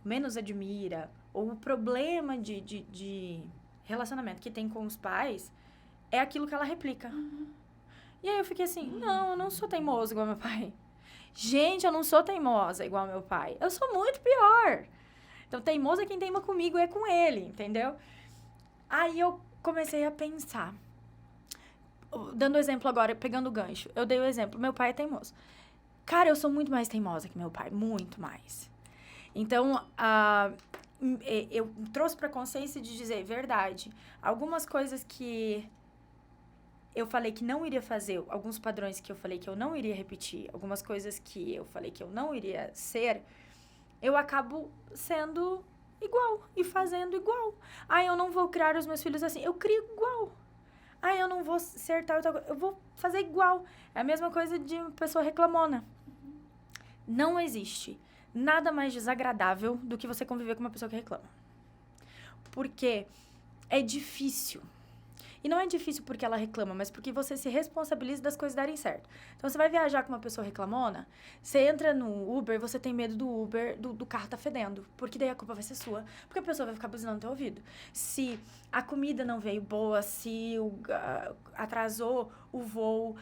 menos admira, ou o problema de relacionamento que tem com os pais, é aquilo que ela replica. E aí eu fiquei assim, não, eu não sou teimoso igual meu pai. Gente, eu não sou teimosa igual meu pai. Eu sou muito pior. Então, teimoso é quem teima comigo, é com ele, entendeu? Aí eu comecei a pensar. Dando exemplo agora, pegando o gancho. Eu dei o exemplo, meu pai é teimoso. Cara, eu sou muito mais teimosa que meu pai, muito mais. Então, eu trouxe pra consciência de dizer, verdade, algumas coisas que eu falei que não iria fazer, alguns padrões que eu falei que eu não iria repetir, algumas coisas que eu falei que eu não iria ser, eu acabo sendo igual e fazendo igual. Eu não vou criar os meus filhos assim, eu crio igual. eu não vou ser tal e tal coisa. Eu vou fazer igual. É a mesma coisa de uma pessoa reclamona. Não existe nada mais desagradável do que você conviver com uma pessoa que reclama. Porque é difícil. E não é difícil porque ela reclama, mas porque você se responsabiliza das coisas darem certo. Então, você vai viajar com uma pessoa reclamona, você entra no Uber, você tem medo do Uber, do carro tá fedendo. Porque daí a culpa vai ser sua. Porque a pessoa vai ficar buzinando no teu ouvido. Se a comida não veio boa, se atrasou o voo,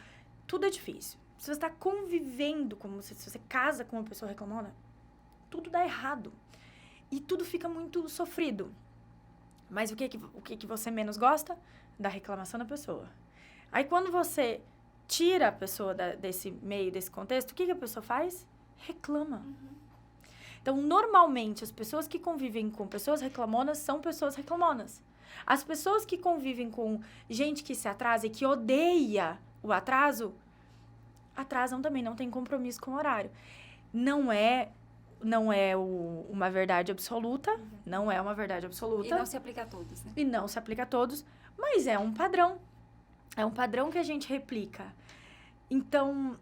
tudo é difícil. Se você está convivendo, se você casa com uma pessoa reclamona, tudo dá errado. E tudo fica muito sofrido. Mas o que você menos gosta? Da reclamação da pessoa. Aí, quando você tira a pessoa desse meio, desse contexto, o que a pessoa faz? Reclama. Então, normalmente, as pessoas que convivem com pessoas reclamonas são pessoas reclamonas. As pessoas que convivem com gente que se atrasa e que odeia o atraso, atrasam também, não tem compromisso com o horário. Não é uma verdade absoluta, não é uma verdade absoluta. E não se aplica a todos, né? E não se aplica a todos, mas é um padrão. É um padrão que a gente replica. Então,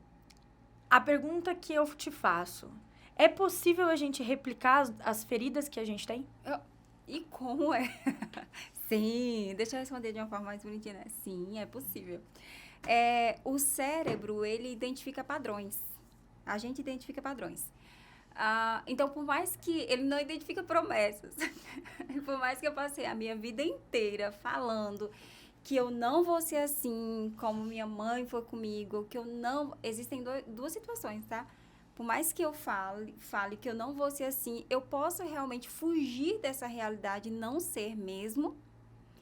a pergunta que eu te faço, é possível a gente replicar as feridas que a gente tem? E como é? Sim, deixa eu responder de uma forma mais bonitinha, né? Sim, é possível. O cérebro, ele identifica padrões. A gente identifica padrões. Então, por mais que ele não identifica promessas, por mais que eu passei a minha vida inteira falando que eu não vou ser assim como minha mãe foi comigo, que eu não... Existem duas situações, tá? Por mais que eu fale que eu não vou ser assim, eu posso realmente fugir dessa realidade, não ser mesmo,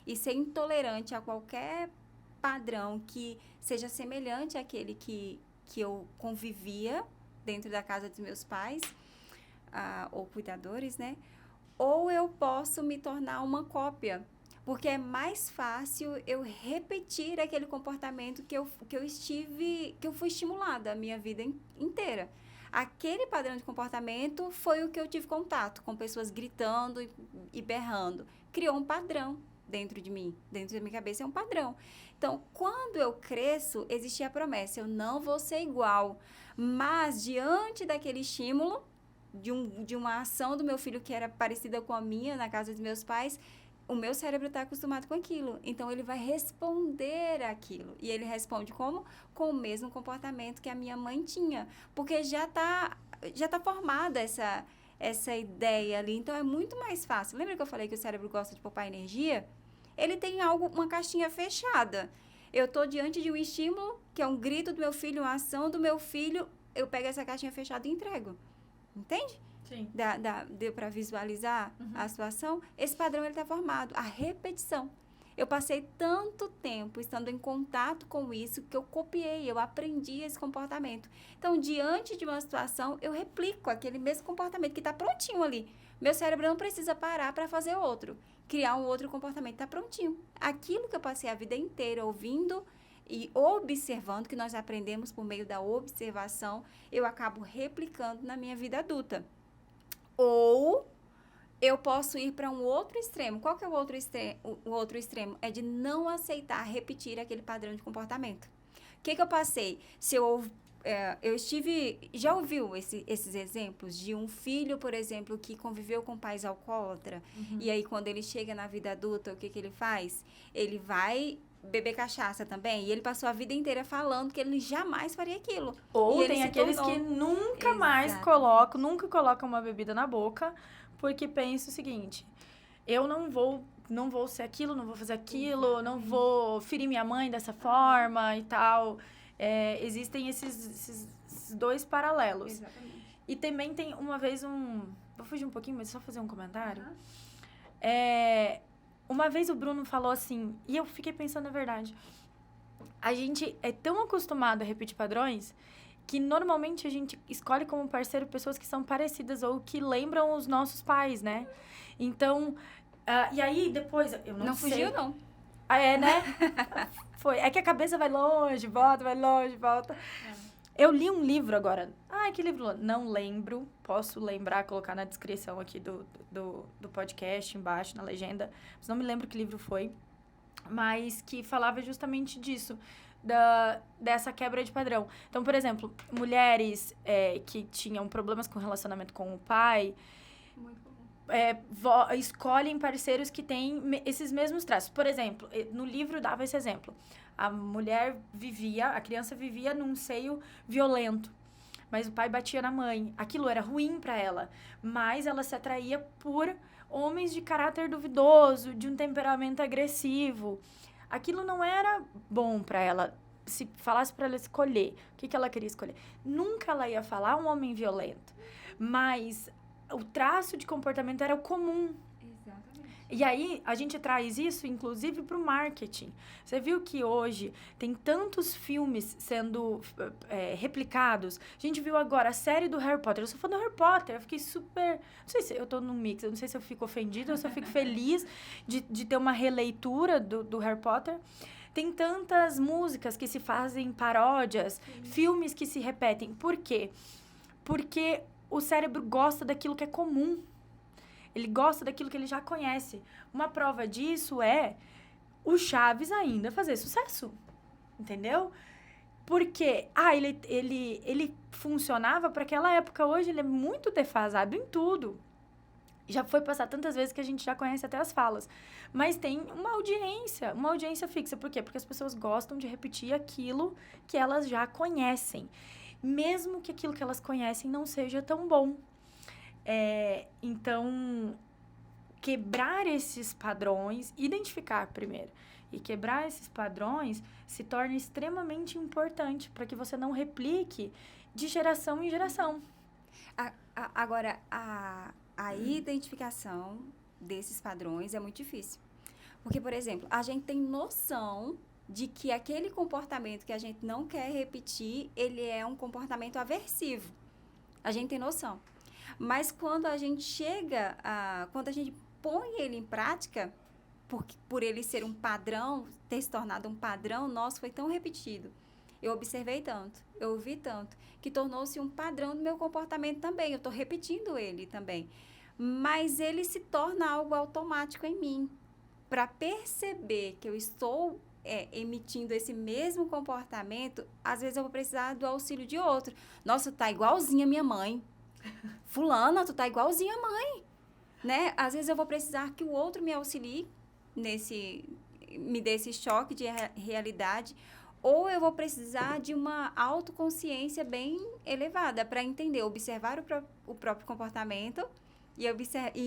e ser intolerante a qualquer padrão que seja semelhante àquele que eu convivia dentro da casa dos meus pais, ou cuidadores, né? Ou eu posso me tornar uma cópia, porque é mais fácil eu repetir aquele comportamento que eu fui estimulada a minha vida inteira. Aquele padrão de comportamento foi o que eu tive contato, com pessoas gritando e berrando. Criou um padrão dentro de mim, dentro da minha cabeça é um padrão. Então, quando eu cresço, existia a promessa, eu não vou ser igual. Mas, diante daquele estímulo, de uma ação do meu filho que era parecida com a minha na casa dos meus pais, o meu cérebro está acostumado com aquilo. Então, ele vai responder aquilo. E ele responde como? Com o mesmo comportamento que a minha mãe tinha. Porque já tá formada essa ideia ali. Então, é muito mais fácil. Lembra que eu falei que o cérebro gosta de poupar energia? Ele tem uma caixinha fechada. Eu estou diante de um estímulo, que é um grito do meu filho, uma ação do meu filho, eu pego essa caixinha fechada e entrego. Entende? Sim. Deu para visualizar a situação? Esse padrão está formado. A repetição. Eu passei tanto tempo estando em contato com isso que eu copiei, eu aprendi esse comportamento. Então, diante de uma situação, eu replico aquele mesmo comportamento que está prontinho ali. Meu cérebro não precisa parar para fazer outro. Criar um outro comportamento, está prontinho. Aquilo que eu passei a vida inteira ouvindo e observando, que nós aprendemos por meio da observação, eu acabo replicando na minha vida adulta. Ou eu posso ir para um outro extremo. Qual que é o outro extremo? O outro extremo é de não aceitar repetir aquele padrão de comportamento. O que eu passei? Se eu já ouviu esses exemplos de um filho, por exemplo, que conviveu com pais alcoólatras, e aí quando ele chega na vida adulta, o que ele faz? Ele vai beber cachaça também, e ele passou a vida inteira falando que ele jamais faria aquilo. Ou tem aqueles que nunca mais nunca colocam uma bebida na boca, porque pensa o seguinte, eu não vou ser aquilo, não vou fazer aquilo, não vou ferir minha mãe dessa forma e tal. Existem esses dois paralelos. Exatamente. E também tem uma vez vou fugir um pouquinho, mas só fazer um comentário. Uma vez o Bruno falou assim, e eu fiquei pensando na verdade, a gente é tão acostumado a repetir padrões que normalmente a gente escolhe como parceiro pessoas que são parecidas ou que lembram os nossos pais, né? Então, e aí depois, eu não sei... Não fugiu, não. Né? Foi. É que a cabeça vai longe, volta. Eu li um livro agora. Que livro? Não lembro. Posso lembrar, colocar na descrição aqui do podcast, embaixo, na legenda. Mas não me lembro que livro foi. mas que falava justamente disso, dessa quebra de padrão. Então, por exemplo, mulheres que tinham problemas com relacionamento com o pai, Muito comum. escolhem parceiros que têm esses mesmos traços. Por exemplo, no livro dava esse exemplo. A criança vivia num seio violento, mas o pai batia na mãe. Aquilo era ruim para ela, mas ela se atraía por homens de caráter duvidoso, de um temperamento agressivo. Aquilo não era bom para ela. Se falasse para ela escolher, o que ela queria escolher? Nunca ela ia falar um homem violento, mas o traço de comportamento era o comum. Exatamente. E aí, a gente traz isso, inclusive, para o marketing. Você viu que hoje tem tantos filmes sendo replicados. A gente viu agora a série do Harry Potter. Eu sou fã do Harry Potter. Eu fiquei super... Não sei se eu tô num mix. Eu não sei se eu fico ofendida ou se eu fico feliz de ter uma releitura do Harry Potter. Tem tantas músicas que se fazem paródias, filmes que se repetem. Por quê? Porque o cérebro gosta daquilo que é comum. Ele gosta daquilo que ele já conhece. Uma prova disso é o Chaves ainda fazer sucesso. Entendeu? Porque, ele funcionava para aquela época. Hoje ele é muito defasado em tudo. Já foi passar tantas vezes que a gente já conhece até as falas. Mas tem uma audiência fixa. Por quê? Porque as pessoas gostam de repetir aquilo que elas já conhecem. Mesmo que aquilo que elas conhecem não seja tão bom. Então, quebrar esses padrões, identificar primeiro, e quebrar esses padrões se torna extremamente importante para que você não replique de geração em geração. Agora, a identificação desses padrões é muito difícil. Porque, por exemplo, a gente tem noção de que aquele comportamento que a gente não quer repetir, ele é um comportamento aversivo. A gente tem noção. Mas quando a gente quando a gente põe ele em prática, por ele ser um padrão, ter se tornado um padrão nosso, foi tão repetido. Eu observei tanto, eu ouvi tanto, que tornou-se um padrão do meu comportamento também. Eu estou repetindo ele também. Mas ele se torna algo automático em mim. Para perceber que eu estou emitindo esse mesmo comportamento, às vezes eu vou precisar do auxílio de outro. Nossa, tá igualzinha a minha mãe. Fulana, tu tá igualzinha a mãe, né? Às vezes eu vou precisar que o outro me auxilie me dê esse choque de realidade, ou eu vou precisar de uma autoconsciência bem elevada para entender, observar o próprio comportamento e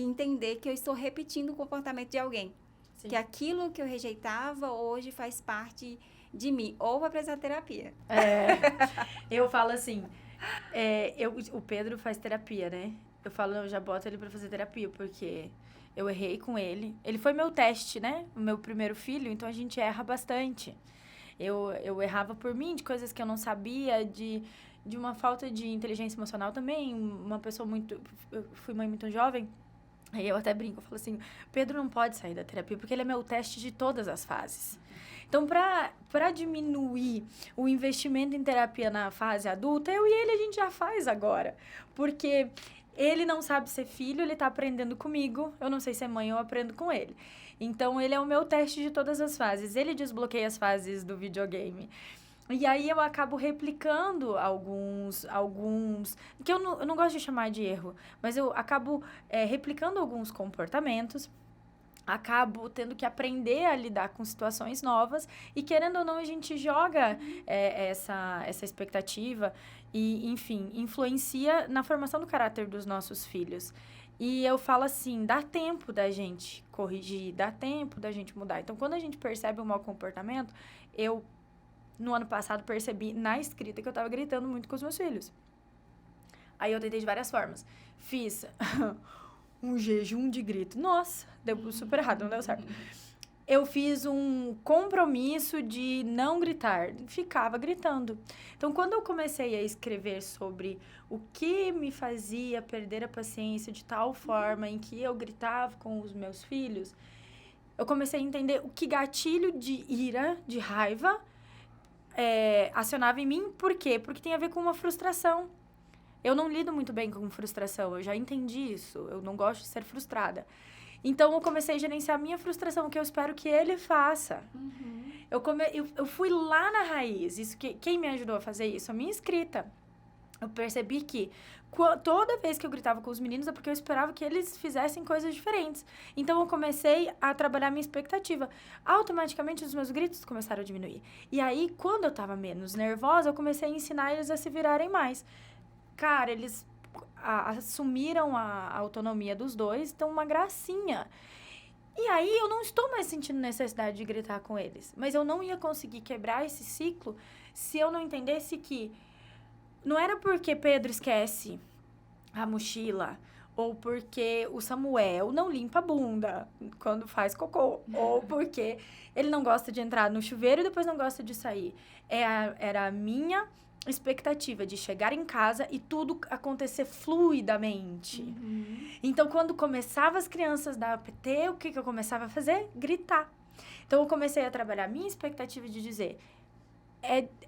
entender que eu estou repetindo o comportamento de alguém. Sim. Que aquilo que eu rejeitava hoje faz parte de mim, ou vai precisar de terapia. Eu falo assim... o Pedro faz terapia, né? Eu já boto ele pra fazer terapia, porque eu errei com ele. Ele foi meu teste, né? O meu primeiro filho, então a gente erra bastante. Eu errava por mim, de coisas que eu não sabia, de uma falta de inteligência emocional também. Uma pessoa eu fui mãe muito jovem. Aí eu até brinco, eu falo assim, Pedro não pode sair da terapia, porque ele é meu teste de todas as fases. Então, para diminuir o investimento em terapia na fase adulta, eu e ele a gente já faz agora. Porque ele não sabe ser filho, ele tá aprendendo comigo. Eu não sei ser mãe, eu aprendo com ele. Então, ele é o meu teste de todas as fases. Ele desbloqueia as fases do videogame. E aí, eu acabo replicando alguns que eu não gosto de chamar de erro, mas eu acabo replicando alguns comportamentos. Acabo tendo que aprender a lidar com situações novas e, querendo ou não, a gente joga essa expectativa e, enfim, influencia na formação do caráter dos nossos filhos. E eu falo assim, dá tempo da gente corrigir, dá tempo da gente mudar. Então, quando a gente percebe um mau comportamento, eu, no ano passado, percebi na escrita que eu estava gritando muito com os meus filhos. Aí eu tentei de várias formas. Fiz... um jejum de grito. Nossa, deu super errado, não deu certo. Eu fiz um compromisso de não gritar. Ficava gritando. Então, quando eu comecei a escrever sobre o que me fazia perder a paciência de tal forma em que eu gritava com os meus filhos, eu comecei a entender o que gatilho de ira, de raiva, acionava em mim. Por quê? Porque tem a ver com uma frustração. Eu não lido muito bem com frustração, eu já entendi isso, eu não gosto de ser frustrada. Então, eu comecei a gerenciar a minha frustração, que eu espero que ele faça. Eu fui lá na raiz. Quem me ajudou a fazer isso? A minha escrita. Eu percebi que toda vez que eu gritava com os meninos é porque eu esperava que eles fizessem coisas diferentes. Então, eu comecei a trabalhar a minha expectativa. Automaticamente, os meus gritos começaram a diminuir. E aí, quando eu tava menos nervosa, eu comecei a ensinar eles a se virarem mais. Cara, eles assumiram a autonomia dos dois, então uma gracinha. E aí, eu não estou mais sentindo necessidade de gritar com eles. Mas eu não ia conseguir quebrar esse ciclo se eu não entendesse que não era porque Pedro esquece a mochila, ou porque o Samuel não limpa a bunda quando faz cocô, ou porque ele não gosta de entrar no chuveiro e depois não gosta de sair. Era a minha expectativa de chegar em casa e tudo acontecer fluidamente. Então, quando começava as crianças da APT, o que eu começava a fazer? Gritar. Então, eu comecei a trabalhar a minha expectativa de dizer...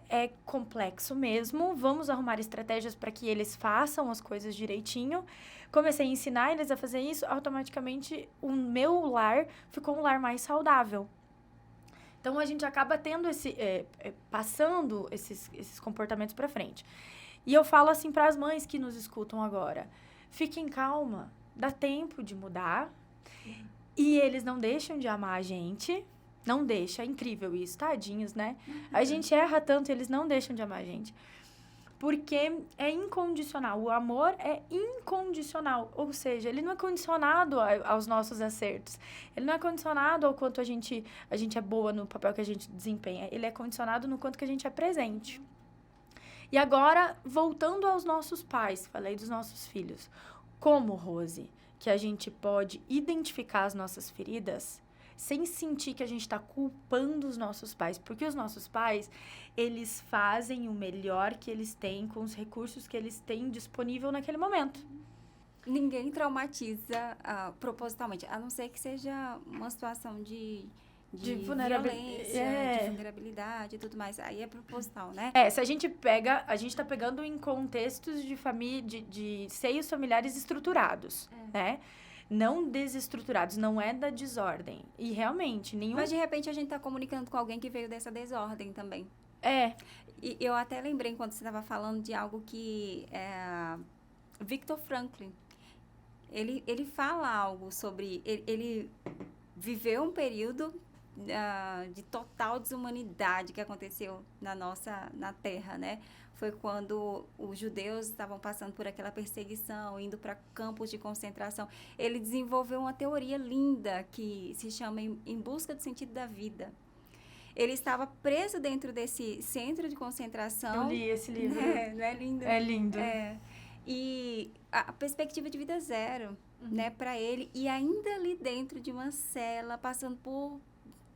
É complexo mesmo, vamos arrumar estratégias para que eles façam as coisas direitinho. Comecei a ensinar eles a fazer isso, automaticamente o meu lar ficou um lar mais saudável. Então, a gente acaba tendo passando esses comportamentos para frente. E eu falo assim para as mães que nos escutam agora, fiquem calma, dá tempo de mudar, e eles não deixam de amar a gente. Não deixa, é incrível isso, tadinhos, né? A gente erra tanto e eles não deixam de amar a gente. Porque é incondicional, o amor é incondicional. Ou seja, ele não é condicionado aos nossos acertos. Ele não é condicionado ao quanto a gente é boa no papel que a gente desempenha. Ele é condicionado no quanto que a gente é presente. E agora, voltando aos nossos pais, falei dos nossos filhos. Como, Rose, que a gente pode identificar as nossas feridas... sem sentir que a gente está culpando os nossos pais. Porque os nossos pais, eles fazem o melhor que eles têm com os recursos que eles têm disponível naquele momento. Ninguém traumatiza propositalmente, a não ser que seja uma situação de violência, de vulnerabilidade e tudo mais. Aí é proposital, né? Se a gente tá pegando em contextos de família, de seios familiares estruturados, né? Não desestruturados, não é da desordem. E realmente, nenhum... Mas de repente a gente tá comunicando com alguém que veio dessa desordem também. E eu até lembrei, enquanto você estava falando, de algo que Viktor Frankl, ele fala algo sobre... Ele viveu um período de total desumanidade que aconteceu na Terra, né? Foi quando os judeus estavam passando por aquela perseguição, indo para campos de concentração. Ele desenvolveu uma teoria linda que se chama Em Busca do Sentido da Vida. Ele estava preso dentro desse centro de concentração. Eu li esse livro. Não é lindo? É lindo. E a perspectiva de vida zero, né, para ele. E ainda ali dentro de uma cela, passando por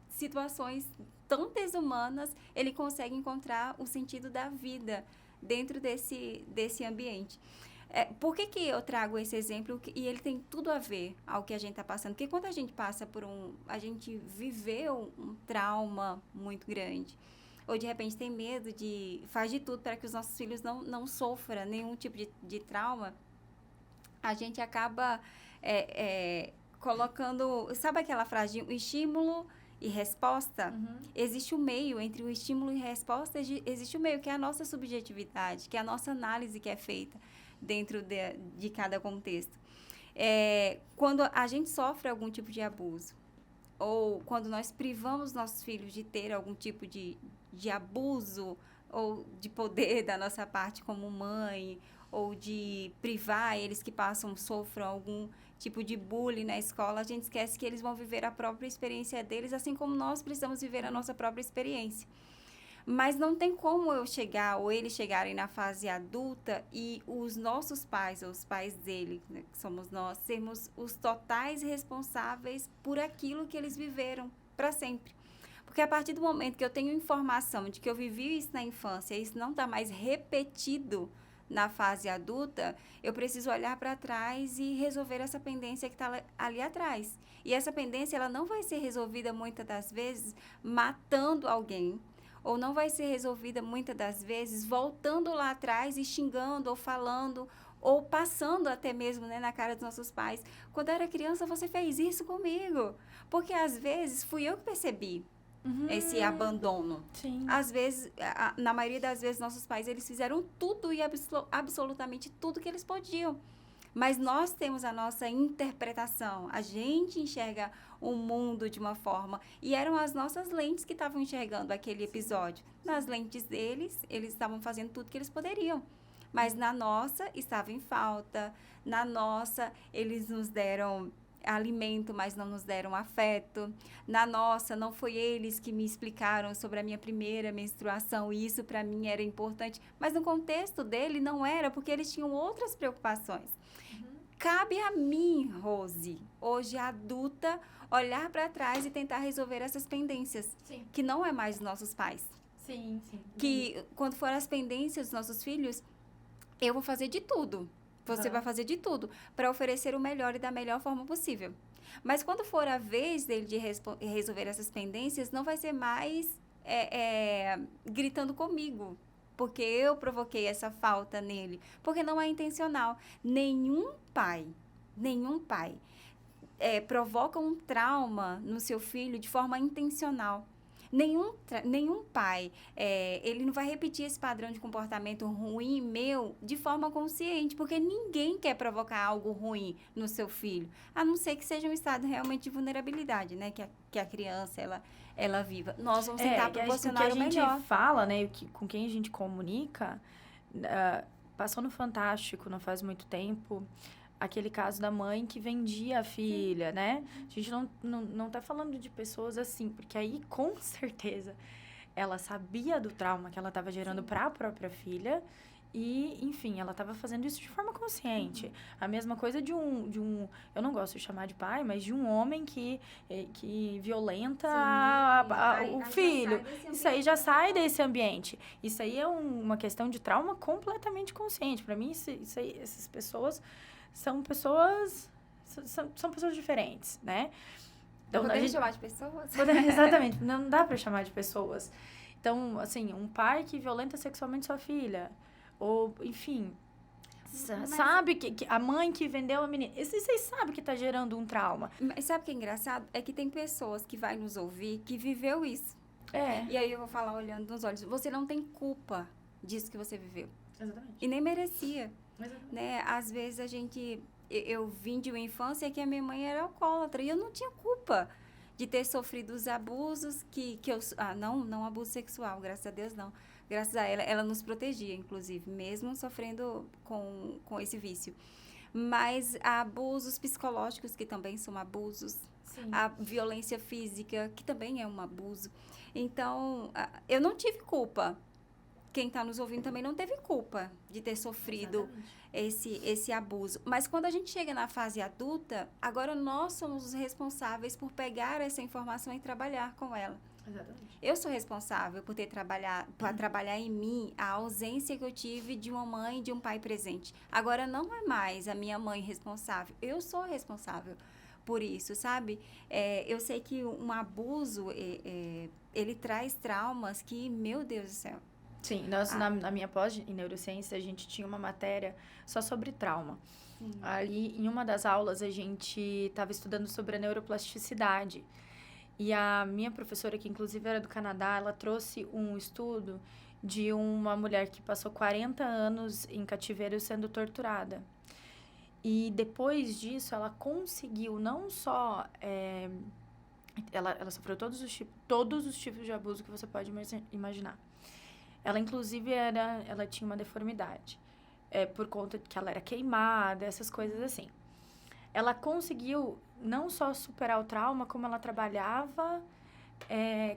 situações tão desumanas, ele consegue encontrar o sentido da vida dentro desse ambiente. Por que eu trago esse exemplo? E ele tem tudo a ver ao que a gente está passando. Porque quando a gente passa a gente viveu um trauma muito grande, ou de repente tem medo faz de tudo para que os nossos filhos não sofram nenhum tipo de trauma, a gente acaba colocando... Sabe aquela frase de estímulo e resposta? Existe um meio entre o estímulo e a resposta, existe um meio que é a nossa subjetividade, que é a nossa análise que é feita dentro de cada contexto. Quando a gente sofre algum tipo de abuso, ou quando nós privamos nossos filhos de ter algum tipo de abuso ou de poder da nossa parte como mãe, ou de privar eles que sofram algum tipo de bullying na escola, a gente esquece que eles vão viver a própria experiência deles, assim como nós precisamos viver a nossa própria experiência. Mas não tem como eu chegar, ou eles chegarem na fase adulta e os nossos pais, ou os pais dele, né, que somos nós, sermos os totais responsáveis por aquilo que eles viveram para sempre. Porque a partir do momento que eu tenho informação de que eu vivi isso na infância e isso não está mais repetido na fase adulta, eu preciso olhar para trás e resolver essa pendência que está ali atrás. E essa pendência ela não vai ser resolvida muitas das vezes matando alguém, ou não vai ser resolvida muitas das vezes voltando lá atrás e xingando ou falando ou passando até mesmo, né, na cara dos nossos pais. Quando eu era criança, você fez isso comigo. Porque às vezes fui eu que percebi esse abandono. Sim. Às vezes, na maioria das vezes, nossos pais, eles fizeram tudo e absolutamente tudo que eles podiam. Mas nós temos a nossa interpretação. A gente enxerga o mundo de uma forma. E eram as nossas lentes que estavam enxergando aquele episódio. Nas lentes deles, eles estavam fazendo tudo que eles poderiam. Mas na nossa, estava em falta. Na nossa, eles nos deram alimento, mas não nos deram afeto. Na nossa, não foi eles que me explicaram sobre a minha primeira menstruação, e isso para mim era importante. Mas no contexto dele não era, porque eles tinham outras preocupações. Cabe a mim, Rose, hoje adulta, olhar para trás e tentar resolver essas pendências, Sim. que não é mais dos nossos pais. Sim. Que quando for as pendências dos nossos filhos, eu vou fazer de tudo. Você vai fazer de tudo para oferecer o melhor e da melhor forma possível. Mas quando for a vez dele de resolver essas pendências, não vai ser mais gritando comigo, porque eu provoquei essa falta nele. Porque não é intencional. Nenhum pai provoca um trauma no seu filho de forma intencional. Nenhum pai, ele não vai repetir esse padrão de comportamento ruim meu de forma consciente, porque ninguém quer provocar algo ruim no seu filho, a não ser que seja um estado realmente de vulnerabilidade, né? Que a criança, ela viva. Nós vamos tentar proporcionar o melhor. O que a gente fala, né, com quem a gente comunica, passou no Fantástico não faz muito tempo, aquele caso da mãe que vendia a filha, sim, né? A gente não tá falando de pessoas assim, porque aí, com certeza, ela sabia do trauma que ela estava gerando para a própria filha e, enfim, ela estava fazendo isso de forma consciente. Uhum. A mesma coisa de um... Eu não gosto de chamar de pai, mas de um homem que violenta o filho. Isso aí já sai desse ambiente. Isso aí é uma questão de trauma completamente consciente. Para mim, isso aí, essas pessoas... São pessoas diferentes, né? Então, podemos chamar de pessoas? Exatamente, não dá pra chamar de pessoas. Então, assim, um pai que violenta sexualmente sua filha, ou, enfim, sabe que a mãe que vendeu a menina, vocês sabem que tá gerando um trauma. Mas sabe o que é engraçado? É que tem pessoas que vai nos ouvir que viveu isso. E aí eu vou falar olhando nos olhos, você não tem culpa disso que você viveu. Exatamente. E nem merecia. Né? Às vezes eu vim de uma infância que a minha mãe era alcoólatra e eu não tinha culpa de ter sofrido os abusos não abuso sexual, graças a Deus não. Graças a ela nos protegia, inclusive, mesmo sofrendo com esse vício. Mas há abusos psicológicos, que também são abusos. Sim. A violência física, que também é um abuso. Então, eu não tive culpa. Quem está nos ouvindo também não teve culpa de ter sofrido esse abuso. Mas quando a gente chega na fase adulta, agora nós somos os responsáveis por pegar essa informação e trabalhar com ela. Exatamente. Eu sou responsável por trabalhar em mim a ausência que eu tive de uma mãe e de um pai presente. Agora não é mais a minha mãe responsável, eu sou responsável por isso, sabe? Eu sei que um abuso, ele traz traumas que, meu Deus do céu. Sim, na minha pós em neurociência, a gente tinha uma matéria só sobre trauma. Sim. Ali, em uma das aulas, a gente estava estudando sobre a neuroplasticidade. E a minha professora, que inclusive era do Canadá, ela trouxe um estudo de uma mulher que passou 40 anos em cativeiro sendo torturada. E depois disso, ela conseguiu não só... ela sofreu todos os tipos de abuso que você pode imaginar. Ela, inclusive, ela tinha uma deformidade, por conta de que ela era queimada, essas coisas assim. Ela conseguiu não só superar o trauma, como ela trabalhava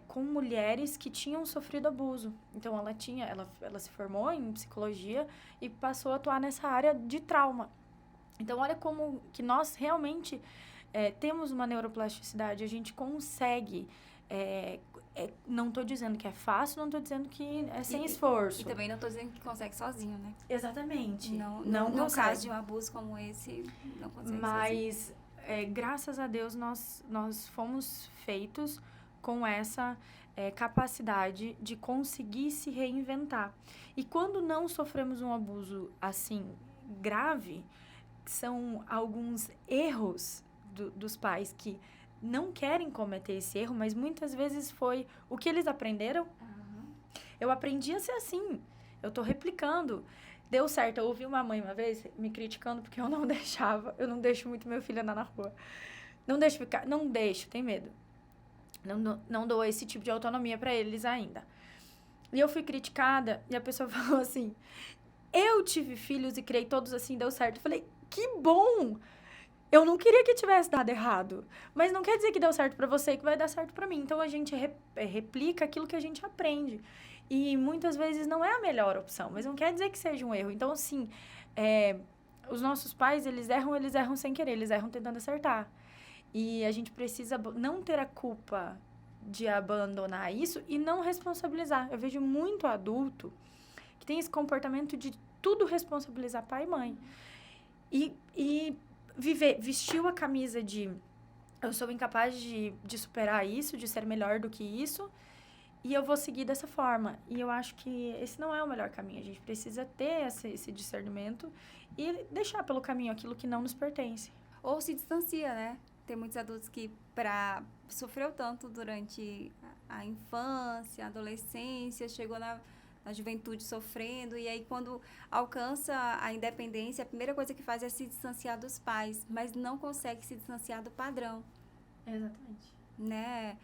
com mulheres que tinham sofrido abuso. Então, ela se formou em psicologia e passou a atuar nessa área de trauma. Então, olha como que nós realmente temos uma neuroplasticidade, a gente consegue... não estou dizendo que é fácil, não estou dizendo que é sem esforço. E também não estou dizendo que consegue sozinho, né? Exatamente. No caso de um abuso como esse, não consegue sozinho. Mas, graças a Deus, nós fomos feitos com essa capacidade de conseguir se reinventar. E quando não sofremos um abuso assim, grave são alguns erros dos pais que não querem cometer esse erro, mas muitas vezes foi o que eles aprenderam. Eu aprendi a ser assim. Eu tô replicando. Deu certo. Eu ouvi uma mãe uma vez me criticando porque eu não deixo muito meu filho andar na rua. Não deixo, tem medo. Não dou esse tipo de autonomia pra eles ainda. E eu fui criticada e a pessoa falou assim, eu tive filhos e criei todos assim, deu certo. Eu falei, que bom! Eu não queria que tivesse dado errado, mas não quer dizer que deu certo pra você e que vai dar certo pra mim. Então, a gente replica aquilo que a gente aprende. E muitas vezes não é a melhor opção, mas não quer dizer que seja um erro. Então, assim, os nossos pais, eles erram sem querer, eles erram tentando acertar. E a gente precisa não ter a culpa de abandonar isso e não responsabilizar. Eu vejo muito adulto que tem esse comportamento de tudo responsabilizar pai e mãe. E vestiu a camisa de eu sou incapaz de superar isso, de ser melhor do que isso, e eu vou seguir dessa forma. E eu acho que esse não é o melhor caminho. A gente precisa ter esse discernimento e deixar pelo caminho aquilo que não nos pertence. Ou se distancia, né? Tem muitos adultos que sofreu tanto durante a infância, a adolescência, chegou na juventude sofrendo, e aí quando alcança a independência, a primeira coisa que faz é se distanciar dos pais, mas não consegue se distanciar do padrão. Exatamente. Né?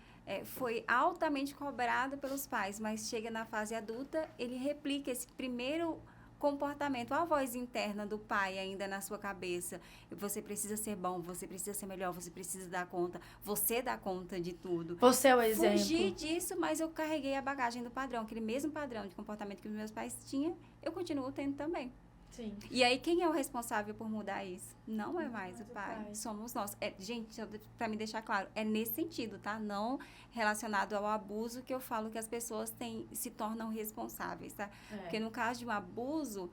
Foi altamente cobrado pelos pais, mas chega na fase adulta, ele replica esse primeiro comportamento, a voz interna do pai ainda na sua cabeça. Você precisa ser bom, você precisa ser melhor, você precisa dar conta, você dá conta de tudo. Você é o exemplo. Fugi disso, mas eu carreguei a bagagem do padrão, aquele mesmo padrão de comportamento que os meus pais tinham, eu continuo tendo também. Sim. E aí, quem é o responsável por mudar isso? Não é mais o pai, somos nós. Gente, para me deixar claro, é nesse sentido, tá? Não relacionado ao abuso que eu falo que as pessoas se tornam responsáveis, tá? Porque no caso de um abuso,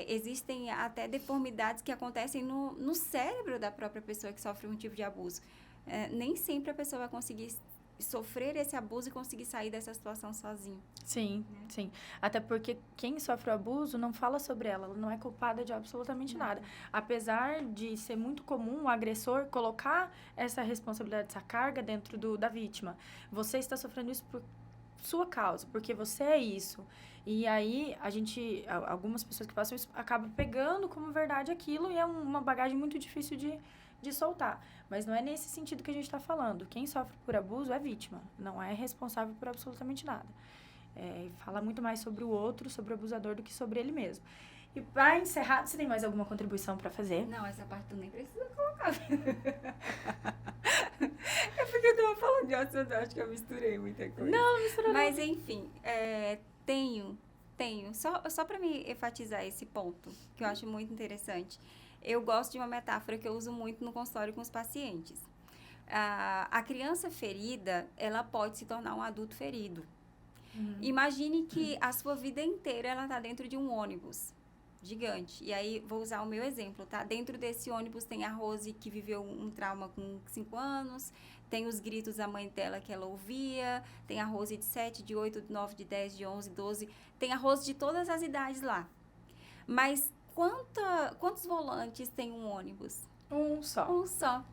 existem até deformidades que acontecem no cérebro da própria pessoa que sofre um tipo de abuso. Nem sempre a pessoa vai conseguir sofrer esse abuso e conseguir sair dessa situação sozinho. Sim, né? Sim. Até porque quem sofre o abuso não fala sobre ela não é culpada de absolutamente nada. Apesar de ser muito comum o agressor colocar essa responsabilidade, essa carga dentro da vítima. Você está sofrendo isso por sua causa, porque você é isso. E aí, algumas pessoas que passam isso acabam pegando como verdade aquilo e é uma bagagem muito difícil de soltar. Mas não é nesse sentido que a gente está falando. Quem sofre por abuso é vítima, não é responsável por absolutamente nada. Fala muito mais sobre o outro, sobre o abusador, do que sobre ele mesmo. E para encerrar, você tem mais alguma contribuição para fazer? Não, essa parte tu nem precisa colocar. É porque eu tava falando de assunto, eu acho que eu misturei muita coisa. Não misturou. Mas enfim, tenho. Só para me enfatizar esse ponto, que eu acho muito interessante. Eu gosto de uma metáfora que eu uso muito no consultório com os pacientes. A criança ferida, ela pode se tornar um adulto ferido. Imagine que a sua vida inteira ela está dentro de um ônibus gigante. E aí, vou usar o meu exemplo, tá? Dentro desse ônibus tem a Rose, que viveu um trauma com 5 anos, tem os gritos da mãe dela que ela ouvia, tem a Rose de 7, de 8, de 9, de 10, de 11, 12, tem a Rose de todas as idades lá. Mas quantos volantes tem um ônibus? Um só. Um só.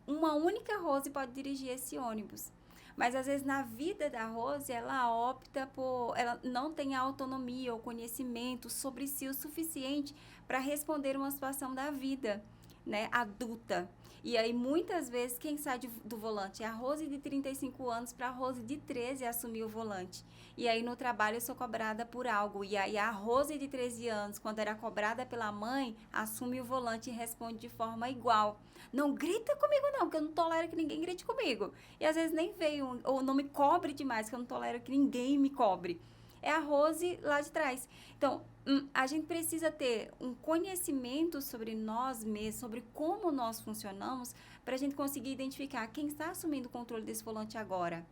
Uma única Rose pode dirigir esse ônibus. Mas, às vezes, na vida da Rose, ela opta ela não tem autonomia ou conhecimento sobre si o suficiente para responder uma situação da vida, né, adulta. E aí, muitas vezes, quem sai do volante é a Rose de 35 anos para a Rose de 13 assumir o volante. E aí, no trabalho, eu sou cobrada por algo. E aí, a Rose de 13 anos, quando era cobrada pela mãe, assume o volante e responde de forma igual. Não grita comigo não, porque eu não tolero que ninguém grite comigo. E às vezes nem veio, ou não me cobre demais, que eu não tolero que ninguém me cobre. É a Rose lá de trás. Então, a gente precisa ter um conhecimento sobre nós mesmos, sobre como nós funcionamos, para a gente conseguir identificar quem está assumindo o controle desse volante agora.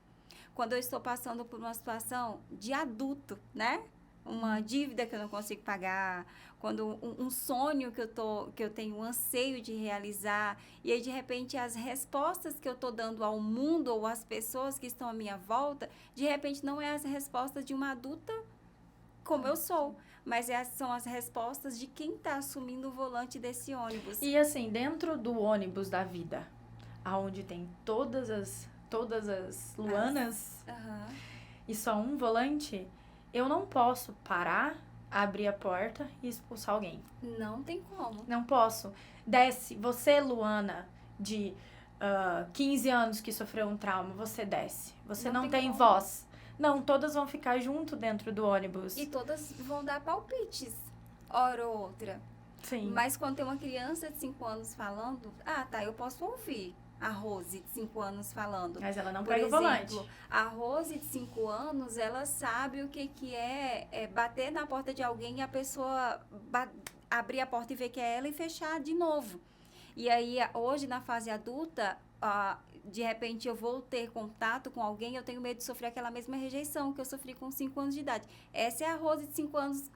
Quando eu estou passando por uma situação de adulto, né? Uma dívida que eu não consigo pagar, quando um sonho que eu tenho um anseio de realizar, e aí de repente as respostas que eu estou dando ao mundo ou às pessoas que estão à minha volta, de repente não é as respostas de uma adulta como eu sou. Mas essas são as respostas de quem está assumindo o volante desse ônibus. E assim, dentro do ônibus da vida, aonde tem todas as Luanas e só um volante, eu não posso parar, abrir a porta e expulsar alguém. Não tem como. Não posso. Desce, você, Luana, de 15 anos que sofreu um trauma, você desce. Você não tem voz. Não, todas vão ficar junto dentro do ônibus. E todas vão dar palpites, hora ou outra. Sim. Mas quando tem uma criança de 5 anos falando, eu posso ouvir a Rose de 5 anos falando. Mas ela não Por pega exemplo, o volante. A Rose de 5 anos, ela sabe o que é bater na porta de alguém e a pessoa abrir a porta e ver que é ela e fechar de novo. E aí, hoje, na fase adulta, de repente eu vou ter contato com alguém, eu tenho medo de sofrer aquela mesma rejeição que eu sofri com 5 anos de idade. Essa é a Rose de 5 anos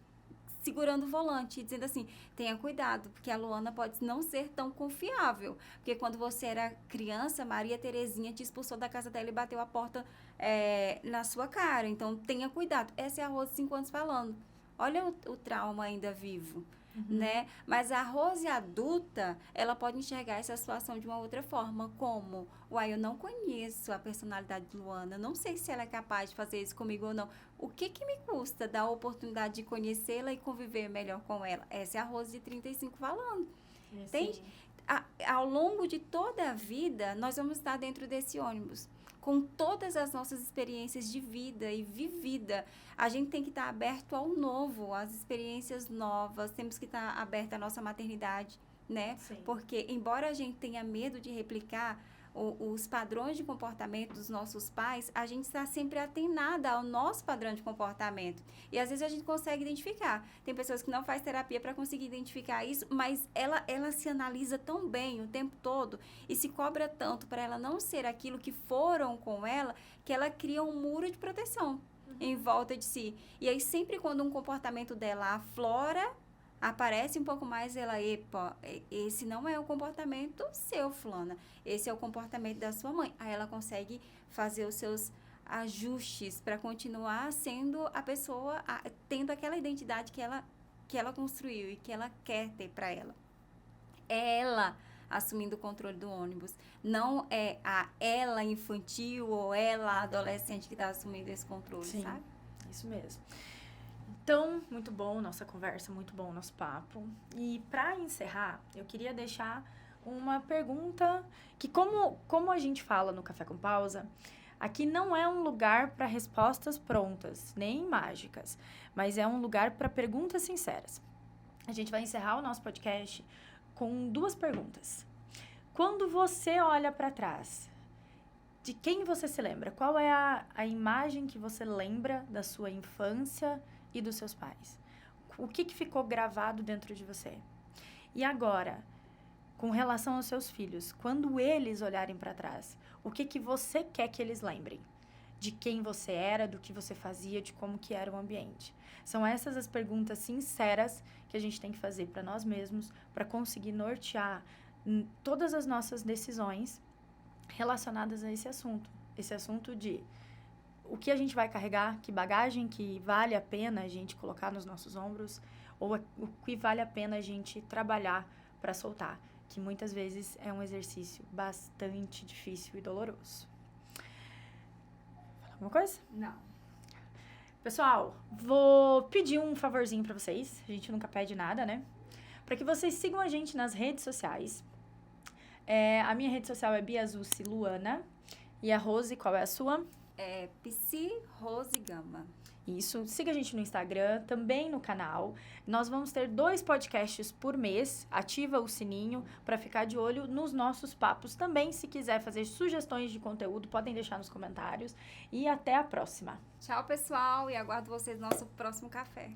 segurando o volante, dizendo assim, tenha cuidado, porque a Luana pode não ser tão confiável. Porque quando você era criança, Maria Terezinha te expulsou da casa dela e bateu a porta na sua cara. Então, tenha cuidado. Essa é a Rose de 5 anos falando. Olha o trauma ainda vivo. Né? Mas a Rose adulta, ela pode enxergar essa situação de uma outra forma, como, eu não conheço a personalidade de Luana, não sei se ela é capaz de fazer isso comigo ou não. O que me custa dar a oportunidade de conhecê-la e conviver melhor com ela? Essa é a Rose de 35 falando. Entende? Ao longo de toda a vida, nós vamos estar dentro desse ônibus, com todas as nossas experiências de vida e vivida. A gente tem que estar aberto ao novo, às experiências novas, temos que estar aberto à nossa maternidade, né? Sim. Porque, embora a gente tenha medo de replicar os padrões de comportamento dos nossos pais, a gente está sempre atenada ao nosso padrão de comportamento. E, às vezes, a gente consegue identificar. Tem pessoas que não fazem terapia para conseguir identificar isso, mas ela se analisa tão bem o tempo todo e se cobra tanto para ela não ser aquilo que foram com ela, que ela cria um muro de proteção em volta de si. E aí, sempre quando um comportamento dela aflora, aparece um pouco mais, ela, esse não é o comportamento seu, fulana. Esse é o comportamento da sua mãe. Aí ela consegue fazer os seus ajustes para continuar sendo a pessoa, tendo aquela identidade que ela construiu e que ela quer ter para ela. É ela assumindo o controle do ônibus. Não é ela infantil ou ela adolescente que está assumindo esse controle, Sim, sabe? Isso mesmo. Então, muito bom nossa conversa, muito bom nosso papo. E para encerrar, eu queria deixar uma pergunta que, como a gente fala no Café com Pausa, aqui não é um lugar para respostas prontas, nem mágicas, mas é um lugar para perguntas sinceras. A gente vai encerrar o nosso podcast com 2 perguntas. Quando você olha para trás, de quem você se lembra? Qual é a imagem que você lembra da sua infância e dos seus pais? O que ficou gravado dentro de você? E agora, com relação aos seus filhos, quando eles olharem para trás, o que você quer que eles lembrem? De quem você era, do que você fazia, de como que era o ambiente. São essas as perguntas sinceras que a gente tem que fazer para nós mesmos, para conseguir nortear todas as nossas decisões relacionadas a esse assunto de o que a gente vai carregar, que bagagem que vale a pena a gente colocar nos nossos ombros, ou o que vale a pena a gente trabalhar para soltar, que muitas vezes é um exercício bastante difícil e doloroso. Fala alguma coisa? Não. Pessoal, vou pedir um favorzinho para vocês, a gente nunca pede nada, né? Para que vocês sigam a gente nas redes sociais. A minha rede social é Biazucci Luana. E a Rose, qual é a sua? É Psi Rose Gama. Isso. Siga a gente no Instagram, também no canal. Nós vamos ter 2 podcasts por mês. Ativa o sininho para ficar de olho nos nossos papos. Também, se quiser fazer sugestões de conteúdo, podem deixar nos comentários. E até a próxima. Tchau, pessoal, e aguardo vocês no nosso próximo café.